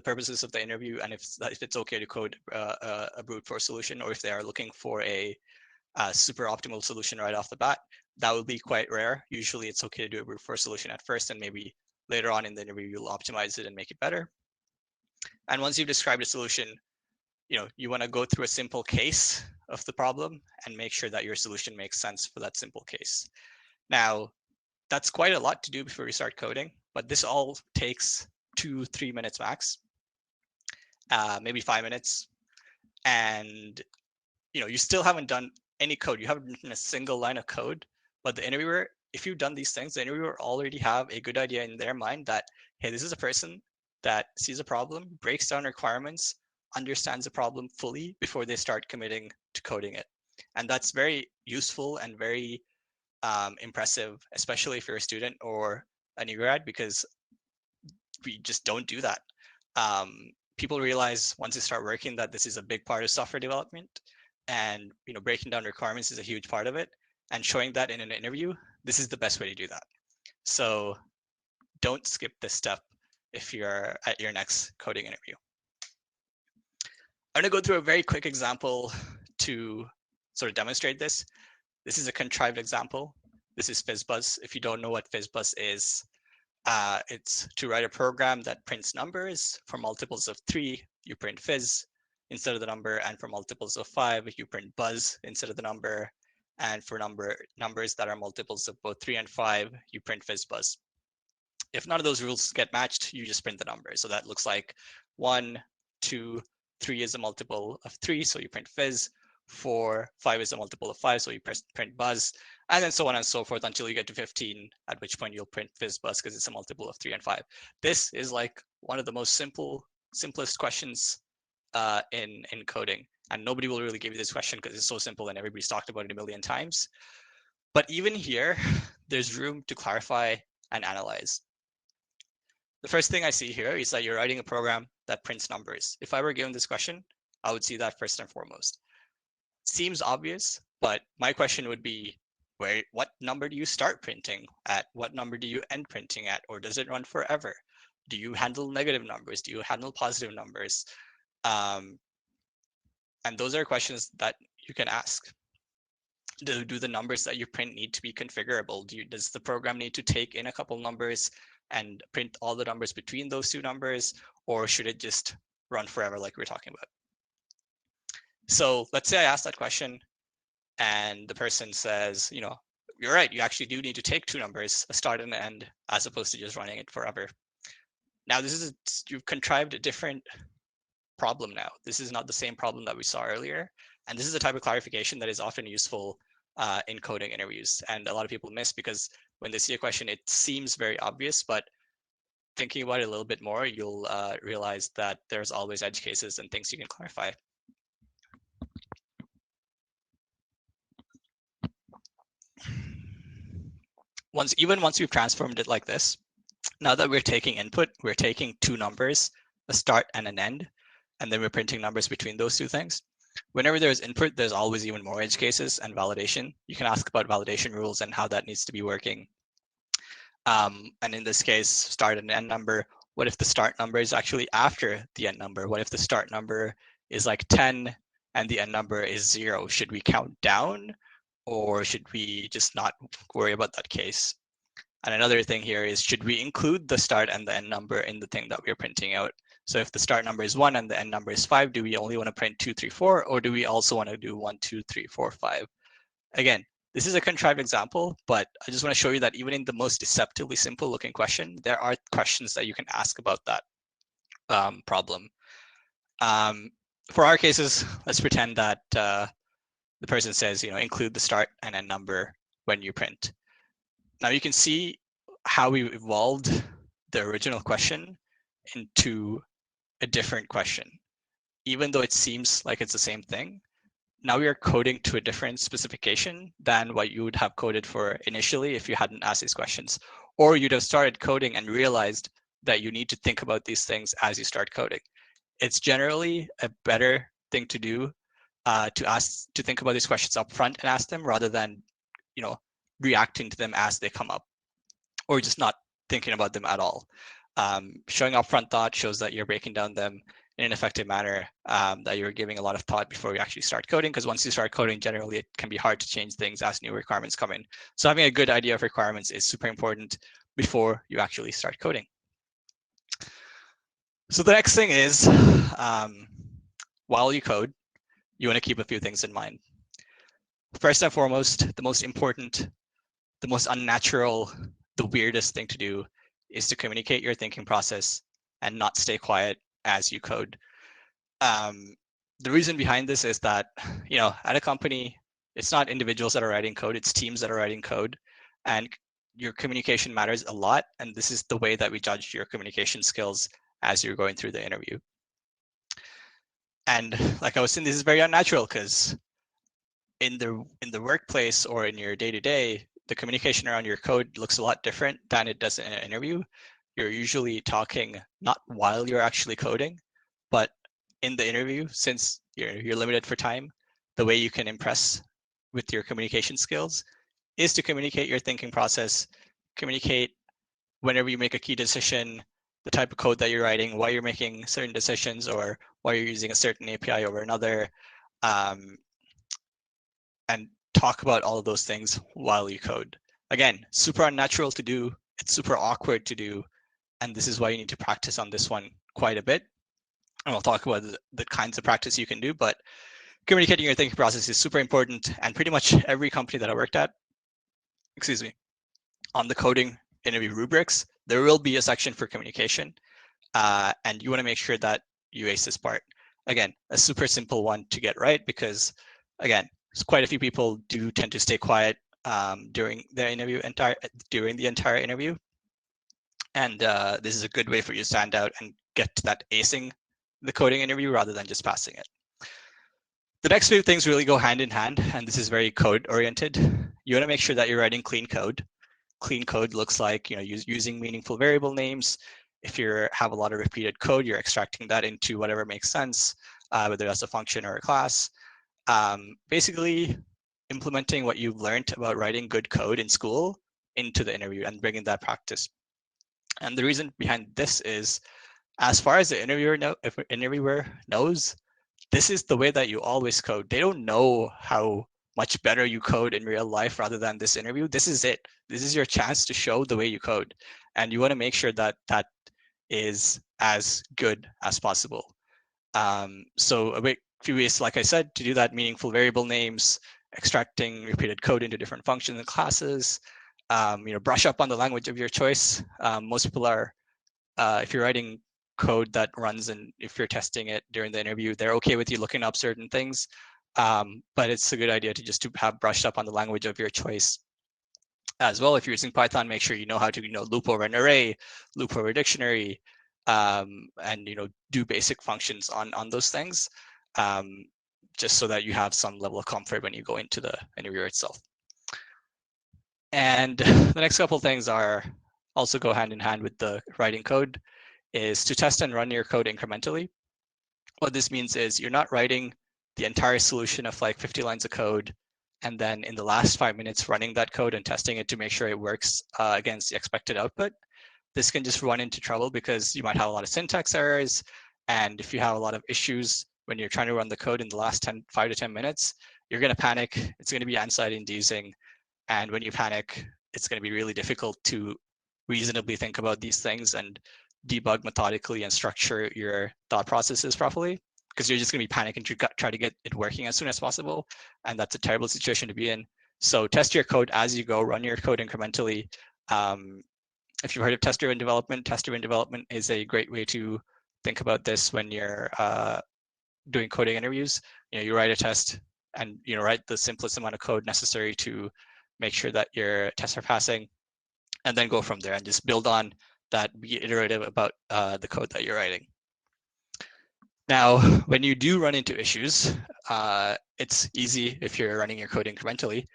purposes of the interview, and if it's okay to code a brute force solution, or if they are looking for a super optimal solution right off the bat, that would be quite rare. Usually it's okay to do a brute force solution at first, and maybe later on in the interview, you'll optimize it and make it better. And once you've described a solution, you want to go through a simple case of the problem and make sure that your solution makes sense for that simple case. Now, that's quite a lot to do before you start coding, but this all takes 2-3 minutes max, maybe 5 minutes. And you still haven't done any code. You haven't written a single line of code, but the interviewer, if you've done these things, the interviewer already have a good idea in their mind that, hey, this is a person that sees a problem, breaks down requirements, understands the problem fully before they start committing to coding it. And that's very useful and very impressive, especially if you're a student or a new grad, because we just don't do that. People realize once they start working that this is a big part of software development, and breaking down requirements is a huge part of it, and showing that in an interview, this is the best way to do that. So don't skip this step if you're at your next coding interview. I'm going to go through a very quick example to sort of demonstrate this. This is a contrived example. This is FizzBuzz. If you don't know what FizzBuzz is, it's to write a program that prints numbers. For multiples of 3, you print fizz instead of the number, and for multiples of 5, you print buzz instead of the number, and for numbers that are multiples of both 3 and 5, you print FizzBuzz. If none of those rules get matched, you just print the number. So that looks like 1, 2, 3 is a multiple of 3, so you print fizz. 4, 5 is a multiple of 5, so you print buzz, and then so on and so forth until you get to 15, at which point you'll print FizzBuzz because it's a multiple of 3 and 5. This is like one of the most simplest questions in coding, and nobody will really give you this question because it's so simple and everybody's talked about it a million times. But even here, there's room to clarify and analyze. The first thing I see here is that you're writing a program that prints numbers. If I were given this question, I would see that first and foremost. Seems obvious, but my question would be, what number do you start printing at? What number do you end printing at? Or does it run forever? Do you handle negative numbers? Do you handle positive numbers? And those are questions that you can ask. Do the numbers that you print need to be configurable? Does the program need to take in a couple numbers and print all the numbers between those two numbers? Or should it just run forever like we were talking about? So let's say I ask that question and the person says, you're right, you actually do need to take two numbers, a start and an end, as opposed to just running it forever. Now, you've contrived a different problem now. This is not the same problem that we saw earlier. And this is a type of clarification that is often useful in coding interviews. And a lot of people miss because when they see a question, it seems very obvious, but thinking about it a little bit more, you'll realize that there's always edge cases and things you can clarify. Once we've transformed it like this, now that we're taking input, we're taking two numbers, a start and an end, and then we're printing numbers between those two things. Whenever there's input, there's always even more edge cases and validation. You can ask about validation rules and how that needs to be working. And in this case, start and end number, what if the start number is actually after the end number? What if the start number is like 10 and the end number is 0? Should we count down, or should we just not worry about that case? And another thing here is, should we include the start and the end number in the thing that we're printing out? So if the start number is 1 and the end number is 5, do we only want to print 2, 3, 4, or do we also want to do 1, 2, 3, 4, 5? Again, this is a contrived example, but I just want to show you that even in the most deceptively simple looking question, there are questions that you can ask about that problem. For our cases, let's pretend that the person says, include the start and end number when you print. Now you can see how we evolved the original question into a different question. Even though it seems like it's the same thing, now we are coding to a different specification than what you would have coded for initially if you hadn't asked these questions. Or you'd have started coding and realized that you need to think about these things as you start coding. It's generally a better thing to do to think about these questions up front and ask them, rather than reacting to them as they come up, or just not thinking about them at all. Showing upfront thought shows that you're breaking down them in an effective manner, that you're giving a lot of thought before you actually start coding, because once you start coding, generally it can be hard to change things as new requirements come in. So having a good idea of requirements is super important before you actually start coding. So the next thing is, while you code, you want to keep a few things in mind. First and foremost, the most important, the most unnatural, the weirdest thing to do is to communicate your thinking process and not stay quiet as you code. The reason behind this is that, at a company, it's not individuals that are writing code, it's teams that are writing code, and your communication matters a lot. And this is the way that we judge your communication skills as you're going through the interview. And like I was saying, this is very unnatural because in the workplace or in your day-to-day, the communication around your code looks a lot different than it does in an interview. You're usually talking not while you're actually coding, but in the interview, since you're limited for time, the way you can impress with your communication skills is to communicate your thinking process, communicate whenever you make a key decision, the type of code that you're writing, why you're making certain decisions, or why you're using a certain API over another, and talk about all of those things while you code. Again, super unnatural to do, it's super awkward to do, and this is why you need to practice on this one quite a bit. And we'll talk about the kinds of practice you can do, but communicating your thinking process is super important. And pretty much every company that I worked at, on the coding interview rubrics, there will be a section for communication. And you want to make sure that you ace this part. Again, a super simple one to get right, because again, quite a few people do tend to stay quiet during the entire interview. And this is a good way for you to stand out and get to that acing the coding interview rather than just passing it. The next few things really go hand in hand, and this is very code oriented. You want to make sure that you're writing clean code. Clean code looks like using meaningful variable names. If you have a lot of repeated code, you're extracting that into whatever makes sense, whether that's a function or a class. Basically, implementing what you've learned about writing good code in school into the interview and bringing that practice. And the reason behind this is, as far as the interviewer knows, this is the way that you always code. They don't know how much better you code in real life rather than this interview. This is it. This is your chance to show the way you code. And you want to make sure that that is as good as possible. So a few ways, like I said, to do that: meaningful variable names, extracting repeated code into different functions and classes, brush up on the language of your choice. Most people are, if you're writing code that runs and if you're testing it during the interview, they're okay with you looking up certain things. But it's a good idea to just have brushed up on the language of your choice as well. If you're using Python, make sure you know how to loop over an array, loop over a dictionary, and do basic functions on those things, just so that you have some level of comfort when you go into the interview itself. And the next couple of things are also go hand in hand with the writing code, is to test and run your code incrementally. What this means is you're not writing the entire solution of like 50 lines of code and then in the last 5 minutes running that code and testing it to make sure it works against the expected output. This can just run into trouble because you might have a lot of syntax errors, and if you have a lot of issues when you're trying to run the code in the last 5 to 10 minutes, you're going to panic. It's going to be anxiety-inducing, and when you panic, it's going to be really difficult to reasonably think about these things and debug methodically and structure your thought processes properly, because you're just going to be panicking to try to get it working as soon as possible, and that's a terrible situation to be in. So test your code as you go, run your code incrementally. If you've heard of test-driven development is a great way to think about this when you're doing coding interviews. You write a test and write the simplest amount of code necessary to make sure that your tests are passing, and then go from there and just build on that, be iterative about the code that you're writing. Now, when you do run into issues, it's easy if you're running your code incrementally,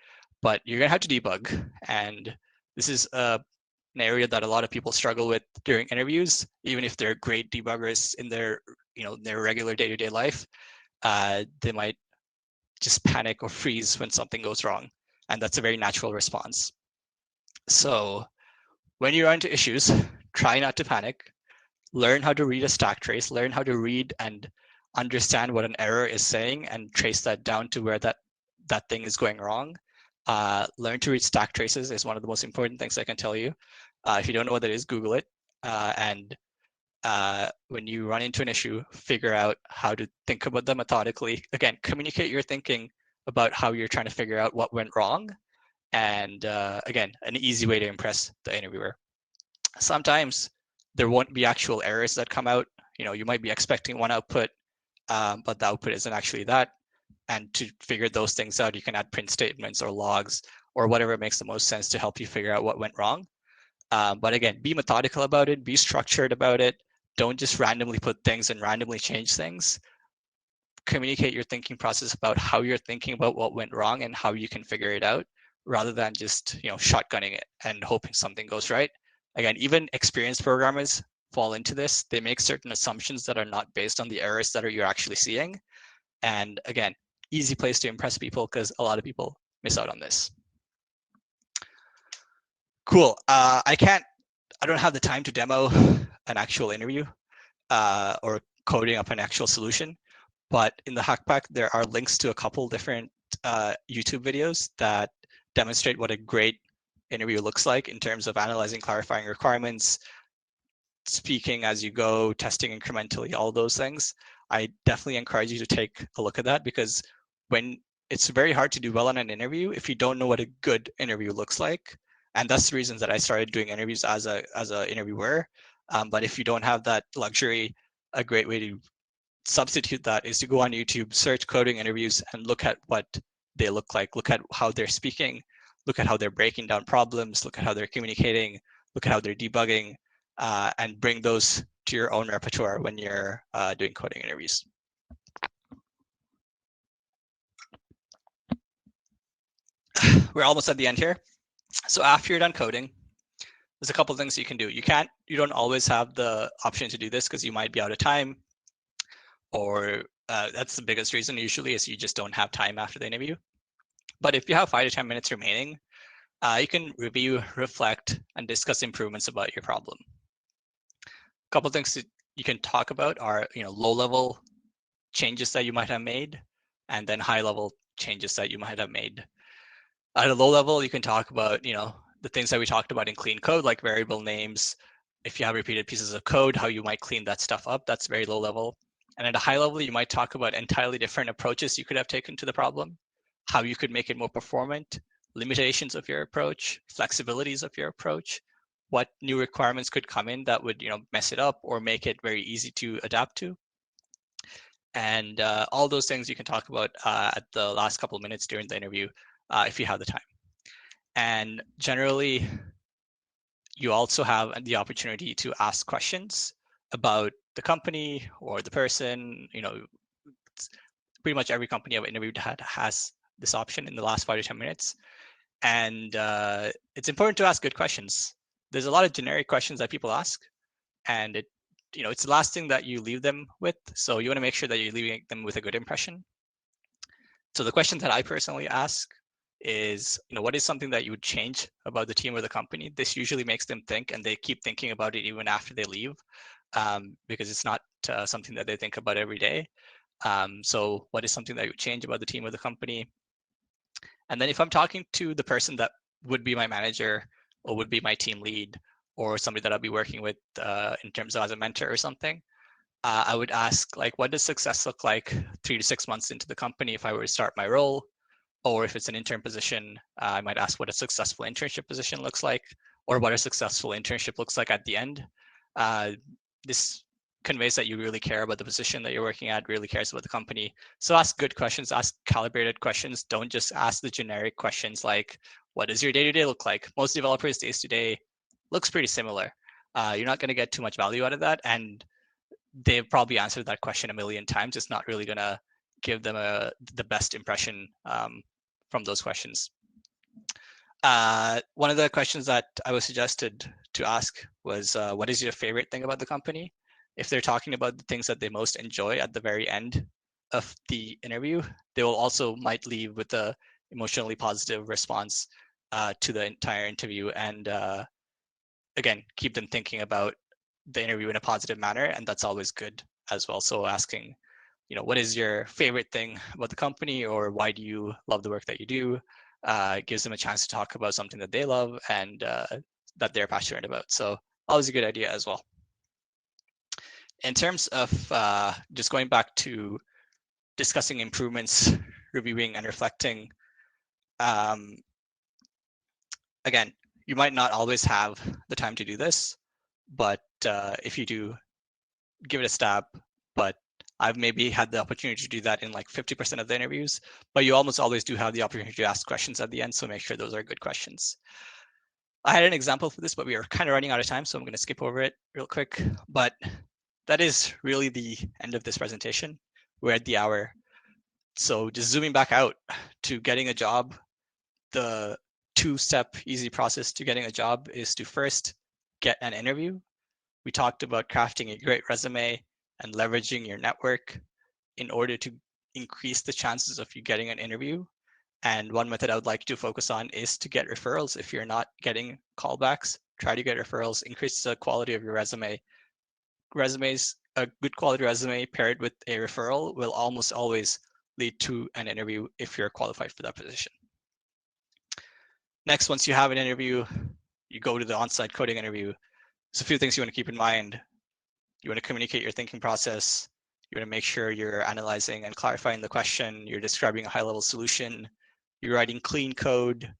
but you're gonna have to debug. And this is an area that a lot of people struggle with during interviews, even if they're great debuggers in their regular day-to-day life. They might just panic or freeze when something goes wrong, and that's a very natural response. So when you run into issues, try not to panic. learn how to read a stack trace, learn how to read and understand what an error is saying and trace that down to where that thing is going wrong. Learn to read stack traces is one of the most important things I can tell you. If you don't know what that is, Google it. And when you run into an issue, figure out how to think about them methodically. Again, communicate your thinking about how you're trying to figure out what went wrong. And again, an easy way to impress the interviewer. Sometimes there won't be actual errors that come out. You might be expecting one output, but the output isn't actually that. And to figure those things out, you can add print statements or logs or whatever makes the most sense to help you figure out what went wrong. But again, be methodical about it, be structured about it. Don't just randomly put things and randomly change things. Communicate your thinking process about how you're thinking about what went wrong and how you can figure it out, rather than just shotgunning it and hoping something goes right. Again, even experienced programmers fall into this. They make certain assumptions that are not based on the errors that you're actually seeing. And again, easy place to impress people because a lot of people miss out on this. Cool. I don't have the time to demo an actual interview or coding up an actual solution, but in the Hackpack, there are links to a couple different YouTube videos that demonstrate what a great interview looks like in terms of analyzing, clarifying requirements, speaking as you go, testing incrementally, all those things. I definitely encourage you to take a look at that, because when it's very hard to do well on an interview if you don't know what a good interview looks like. And that's the reason that I started doing interviews as a interviewer. But if you don't have that luxury, a great way to substitute that is to go on YouTube, search coding interviews, and look at what they look like. Look at how they're speaking, look at how they're breaking down problems, look at how they're communicating, look at how they're debugging, and bring those to your own repertoire when you're doing coding interviews. We're almost at the end here. So after you're done coding, there's a couple of things you can do. You don't always have the option to do this because you might be out of time, or that's the biggest reason usually is you just don't have time after the interview. But if you have 5 to 10 minutes remaining, you can review, reflect, and discuss improvements about your problem. A couple of things that you can talk about are low-level changes that you might have made, and then high-level changes that you might have made. At a low level, you can talk about the things that we talked about in clean code, like variable names. If you have repeated pieces of code, how you might clean that stuff up, that's very low level. And at a high level, you might talk about entirely different approaches you could have taken to the problem, how you could make it more performant, limitations of your approach, flexibilities of your approach, what new requirements could come in that would mess it up or make it very easy to adapt to. And all those things you can talk about at the last couple of minutes during the interview if you have the time. And generally, you also have the opportunity to ask questions about the company or the person. Pretty much every company I've interviewed has this option in the last 5 to 10 minutes. And it's important to ask good questions. There's a lot of generic questions that people ask, and it's the last thing that you leave them with. So you want to make sure that you're leaving them with a good impression. So the question that I personally ask is, what is something that you would change about the team or the company? This usually makes them think, and they keep thinking about it even after they leave, because it's not something that they think about every day. So what is something that you would change about the team or the company? And then if I'm talking to the person that would be my manager or would be my team lead or somebody that I'll be working with in terms of as a mentor or something, I would ask, like, what does success look like 3 to 6 months into the company if I were to start my role? Or if it's an intern position, I might ask what a successful internship position looks like, or what a successful internship looks like at the end. This conveys that you really care about the position that you're working at, really cares about the company. So ask good questions, ask calibrated questions. Don't just ask the generic questions like, what does your day-to-day look like? Most developers' days today looks pretty similar. You're not going to get too much value out of that. And they've probably answered that question a million times. It's not really going to give them the best impression from those questions. One of the questions that I was suggested to ask was, what is your favorite thing about the company? If they're talking about the things that they most enjoy at the very end of the interview, they will also might leave with a emotionally positive response to the entire interview, and again, keep them thinking about the interview in a positive manner, and that's always good as well. So asking, what is your favorite thing about the company, or why do you love the work that you do? Gives them a chance to talk about something that they love and that they're passionate about. So always a good idea as well. In terms of just going back to discussing improvements, reviewing and reflecting, again, you might not always have the time to do this, but if you do, give it a stab. But I've maybe had the opportunity to do that in like 50% of the interviews, but you almost always do have the opportunity to ask questions at the end, so make sure those are good questions. I had an example for this, but we are kind of running out of time, so I'm going to skip over it real quick. But that is really the end of this presentation. We're at the hour. So just zooming back out to getting a job, the two-step easy process to getting a job is to first get an interview. We talked about crafting a great resume and leveraging your network in order to increase the chances of you getting an interview. And one method I would like to focus on is to get referrals. If you're not getting callbacks, try to get referrals, increase the quality of your resume. A good quality resume paired with a referral will almost always lead to an interview if you're qualified for that position. Next, once you have an interview, you go to the on-site coding interview. There's a few things you want to keep in mind. You want to communicate your thinking process. You want to make sure you're analyzing and clarifying the question. You're describing a high-level solution. You're writing clean code.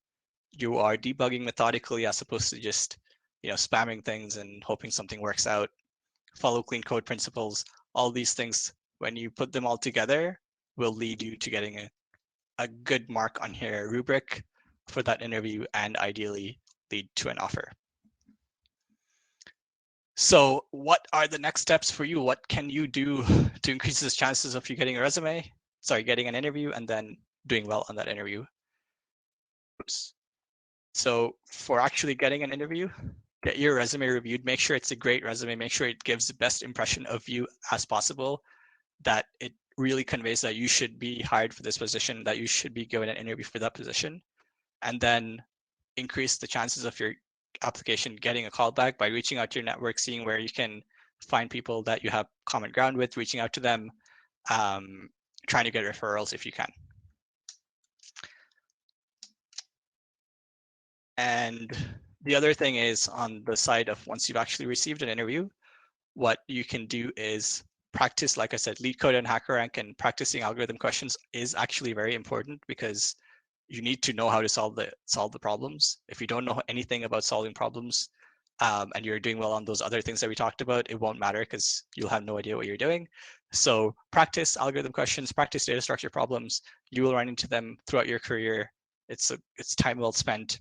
You are debugging methodically as opposed to just spamming things and hoping something works out. Follow clean code principles. All these things, when you put them all together, will lead you to getting a good mark on your rubric for that interview and ideally lead to an offer. So what are the next steps for you? What can you do to increase the chances of you getting getting an interview and then doing well on that interview? Oops. So for actually getting an interview, get your resume reviewed. Make sure it's a great resume. Make sure it gives the best impression of you as possible, that it really conveys that you should be hired for this position, that you should be given an interview for that position, and then increase the chances of your application getting a callback by reaching out to your network, seeing where you can find people that you have common ground with, reaching out to them, trying to get referrals if you can. And the other thing is, on the side of once you've actually received an interview, what you can do is practice, like I said, LeetCode and HackerRank, and practicing algorithm questions is actually very important because you need to know how to solve the problems. If you don't know anything about solving problems, and you're doing well on those other things that we talked about, it won't matter because you'll have no idea what you're doing. So practice algorithm questions, practice data structure problems. You will run into them throughout your career. It's time well spent.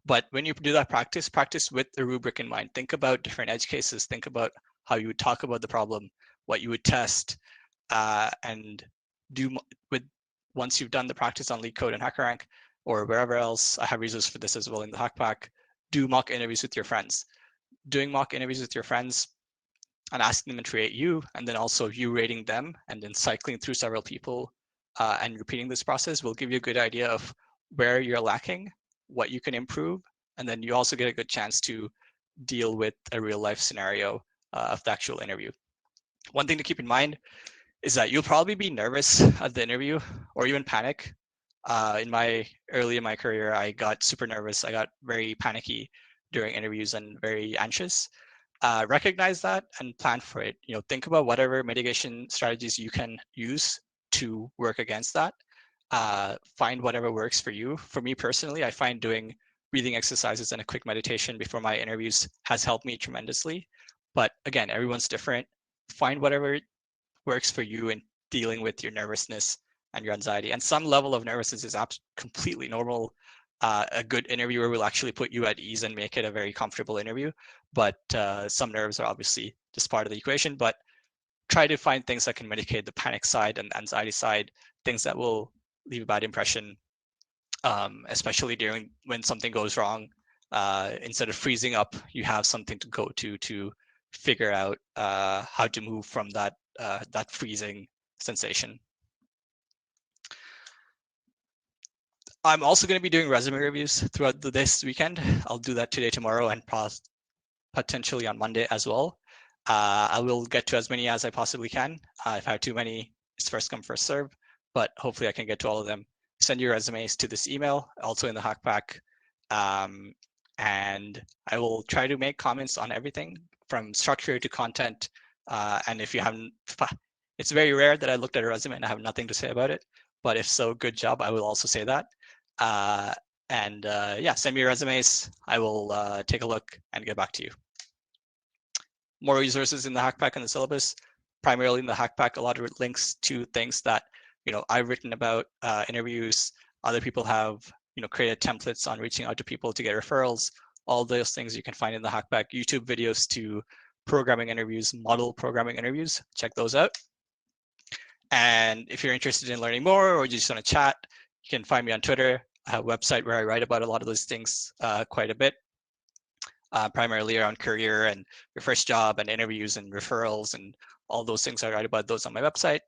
But when you do that practice with the rubric in mind. Think about different edge cases. Think about how you would talk about the problem, what you would test, and do with once you've done the practice on LeetCode and HackerRank or wherever else. I have resources for this as well in the Hackpack. Do mock interviews with your friends. Doing mock interviews with your friends and asking them to rate you, and then also you rating them, and then cycling through several people and repeating this process will give you a good idea of where you're lacking, what you can improve, and then you also get a good chance to deal with a real life scenario of the actual interview. One thing to keep in mind is that you'll probably be nervous at the interview or even panic. Early in my career, I got super nervous. I got very panicky during interviews and very anxious. Recognize that and plan for it. Think about whatever mitigation strategies you can use to work against that. Find whatever works for you. For me personally, I find doing breathing exercises and a quick meditation before my interviews has helped me tremendously. But again, everyone's different. Find whatever works for you in dealing with your nervousness and your anxiety. And some level of nervousness is completely normal. A good interviewer will actually put you at ease and make it a very comfortable interview. But some nerves are obviously just part of the equation. But try to find things that can mitigate the panic side and anxiety side, things that will leave a bad impression, especially when something goes wrong. Instead of freezing up, you have something to go to figure out how to move from that freezing sensation. I'm also going to be doing resume reviews throughout this weekend. I'll do that today, tomorrow, and potentially on Monday as well. I will get to as many as I possibly can. If I have too many, it's first come, first serve, but hopefully I can get to all of them. Send your resumes to this email, also in the hack pack. And I will try to make comments on everything from structure to content. And if you haven't, it's very rare that I looked at a resume and I have nothing to say about it. But if so, good job. I will also say that. Yeah, send me your resumes. I will take a look and get back to you. More resources in the hack pack and the syllabus. Primarily in the hack pack, a lot of links to things that I've written about interviews. Other people have created templates on reaching out to people to get referrals. All those things you can find in the hack pack. YouTube videos to programming interviews, model programming interviews. Check those out. And if you're interested in learning more or you just want to chat, you can find me on Twitter. I have a website where I write about a lot of those things quite a bit. Primarily around career and your first job and interviews and referrals and all those things. I write about those on my website.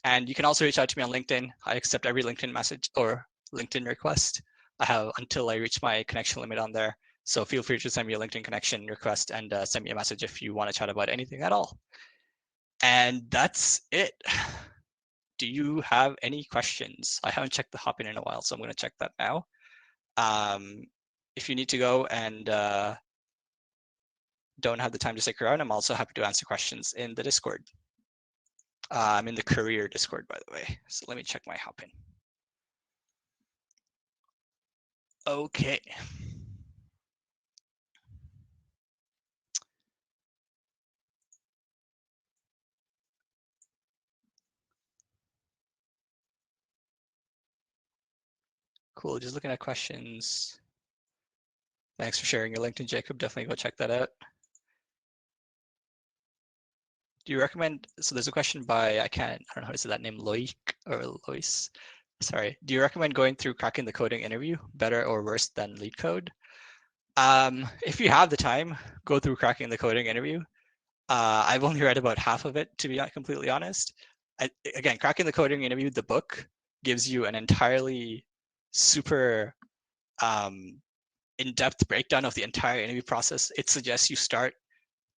And you can also reach out to me on LinkedIn. I accept every LinkedIn message or LinkedIn request. I have until I reach my connection limit on there. So feel free to send me a LinkedIn connection request and send me a message if you want to chat about anything at all. And that's it. Do you have any questions? I haven't checked the hop-in in a while, so I'm going to check that now. If you need to go and don't have the time to stick around, I'm also happy to answer questions in the Discord. I'm in the career Discord, by the way. So let me check my hop-in. Okay. Cool, just looking at questions. Thanks for sharing your LinkedIn, Jacob. Definitely go check that out. Do you recommend, so there's a question by, I don't know how to say that name, Loic or Lois. Sorry. Do you recommend going through cracking the coding interview better or worse than LeetCode? If you have the time, go through cracking the coding interview. I've only read about half of it, to be completely honest. Again, cracking the coding interview, the book gives you an entirely super in-depth breakdown of the entire interview process. It suggests you start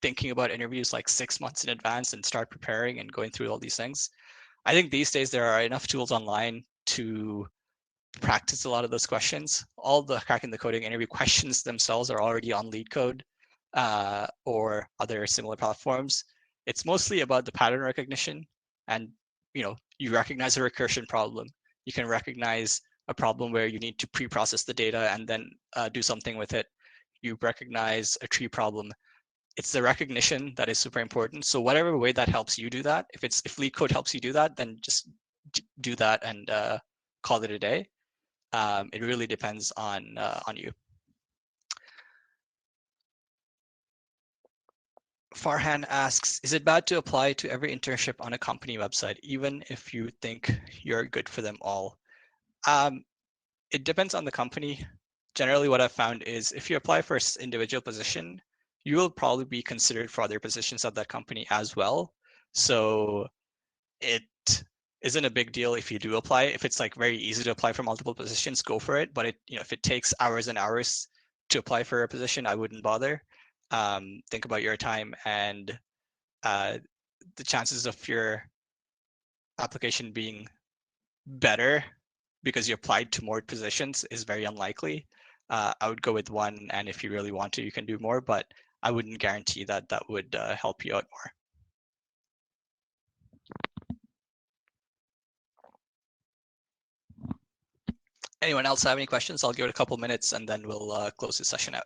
thinking about interviews like 6 months in advance and start preparing and going through all these things. I think these days there are enough tools online to practice a lot of those questions. All the cracking the coding interview questions themselves are already on LeetCode or other similar platforms. It's mostly about the pattern recognition, and you recognize a recursion problem. You can recognize a problem where you need to pre-process the data and then do something with it. You recognize a tree problem. It's the recognition that is super important. So whatever way that helps you do that, if LeetCode helps you do that, then just do that and call it a day. It really depends on you. Farhan asks, is it bad to apply to every internship on a company website, even if you think you're good for them all? It depends on the company. Generally, what I've found is if you apply for an individual position, you will probably be considered for other positions at that company as well. So it isn't a big deal if you do apply. If it's like very easy to apply for multiple positions, go for it. But if it takes hours and hours to apply for a position, I wouldn't bother. Think about your time and the chances of your application being better because you applied to more positions is very unlikely. I would go with one, and if you really want to, you can do more, but I wouldn't guarantee that that would help you out more. Anyone else have any questions? I'll give it a couple minutes and then we'll close the session out.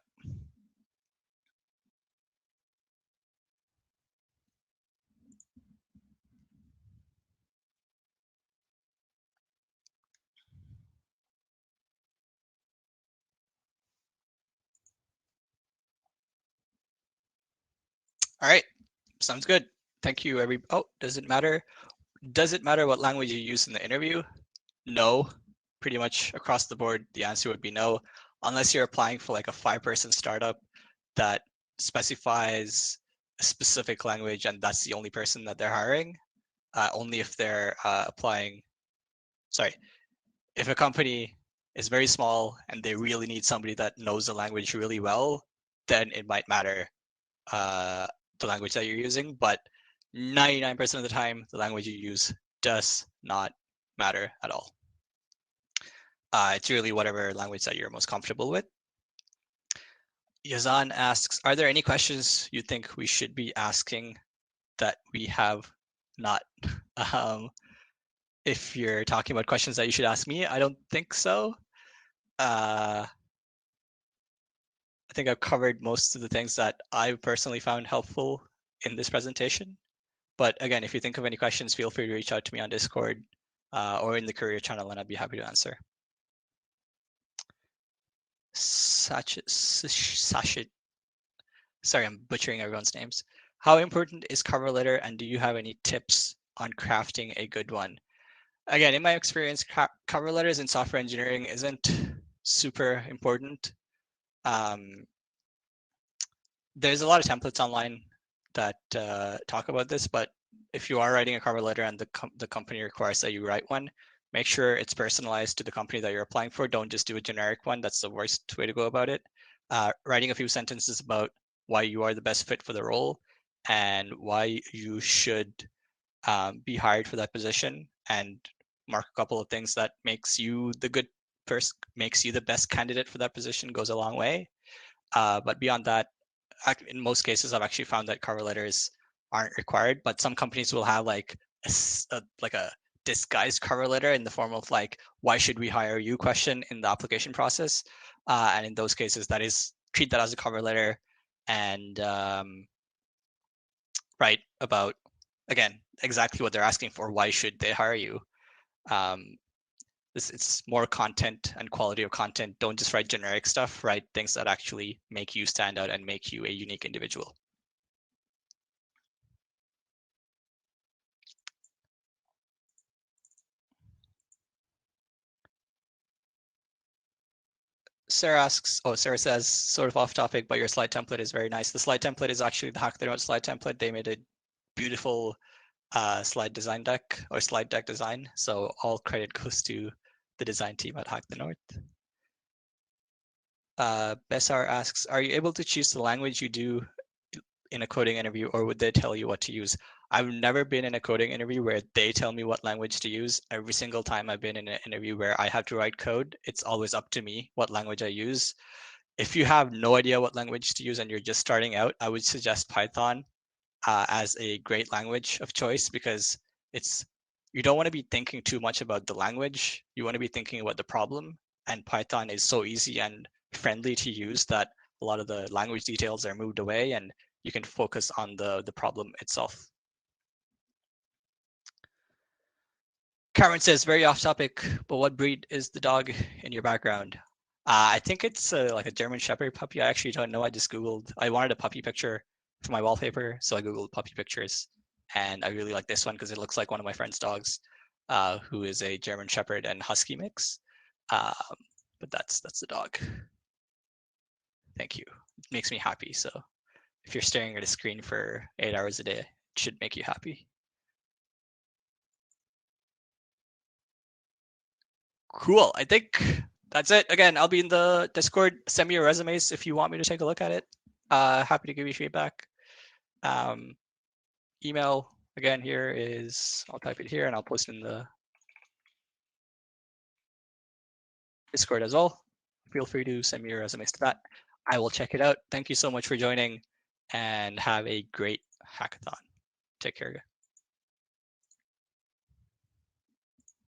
All right, sounds good. Thank you, does it matter? Does it matter what language you use in the interview? No, pretty much across the board, the answer would be no, unless you're applying for like a 5-person startup that specifies a specific language and that's the only person that they're hiring. Only if they're if a company is very small and they really need somebody that knows the language really well, then it might matter the language that you're using, but 99% of the time, the language you use does not matter at all. It's really whatever language that you're most comfortable with. Yazan asks, are there any questions you think we should be asking that we have not? If you're talking about questions that you should ask me, I don't think so. I think I've covered most of the things that I personally found helpful in this presentation. But again, if you think of any questions, feel free to reach out to me on Discord or in the career channel, and I'd be happy to answer. Sachet, sorry, I'm butchering everyone's names. How important is cover letter, and do you have any tips on crafting a good one? Again, in my experience, cover letters in software engineering isn't super important. There's a lot of templates online that talk about this, but if you are writing a cover letter and the company requires that you write one, make sure it's personalized to the company that you're applying for. Don't just do a generic one. That's the worst way to go about it. Writing a few sentences about why you are the best fit for the role and why you should be hired for that position, and mark a couple of things that makes you the best candidate for that position goes a long way. But beyond that, in most cases, I've actually found that cover letters aren't required, but some companies will have like a disguised cover letter in the form of like, why should we hire you question in the application process. And in those cases, treat that as a cover letter and write about, again, exactly what they're asking for. Why should they hire you? It's more content and quality of content. Don't just write generic stuff. Write things that actually make you stand out and make you a unique individual. Sarah says, sort of off topic, but your slide template is very nice. The slide template is actually the Hack the Note slide template. They made a beautiful slide deck design. So all credit goes to the design team at Hack the North. Besar asks, are you able to choose the language you do in a coding interview, or would they tell you what to use? I've never been in a coding interview where they tell me what language to use. Every single time I've been in an interview where I have to write code, it's always up to me what language I use. If you have no idea what language to use and you're just starting out, I would suggest Python as a great language of choice, because you don't want to be thinking too much about the language. You want to be thinking about the problem, and Python is so easy and friendly to use that a lot of the language details are moved away and you can focus on the problem itself. Cameron says, very off topic, but what breed is the dog in your background? I think it's like a German Shepherd puppy. I actually don't know. I just Googled. I wanted a puppy picture for my wallpaper, so I Googled puppy pictures. And I really like this one because it looks like one of my friend's dogs, who is a German Shepherd and Husky mix. But that's the dog. Thank you. It makes me happy. So if you're staring at a screen for 8 hours a day, it should make you happy. Cool. I think that's it. Again, I'll be in the Discord. Send me your resumes if you want me to take a look at it. Happy to give you feedback. Email again here is, I'll type it here and I'll post in the Discord as well. Feel free to send me your resumes to that. I will check it out. Thank you so much for joining and have a great hackathon. Take care, guys.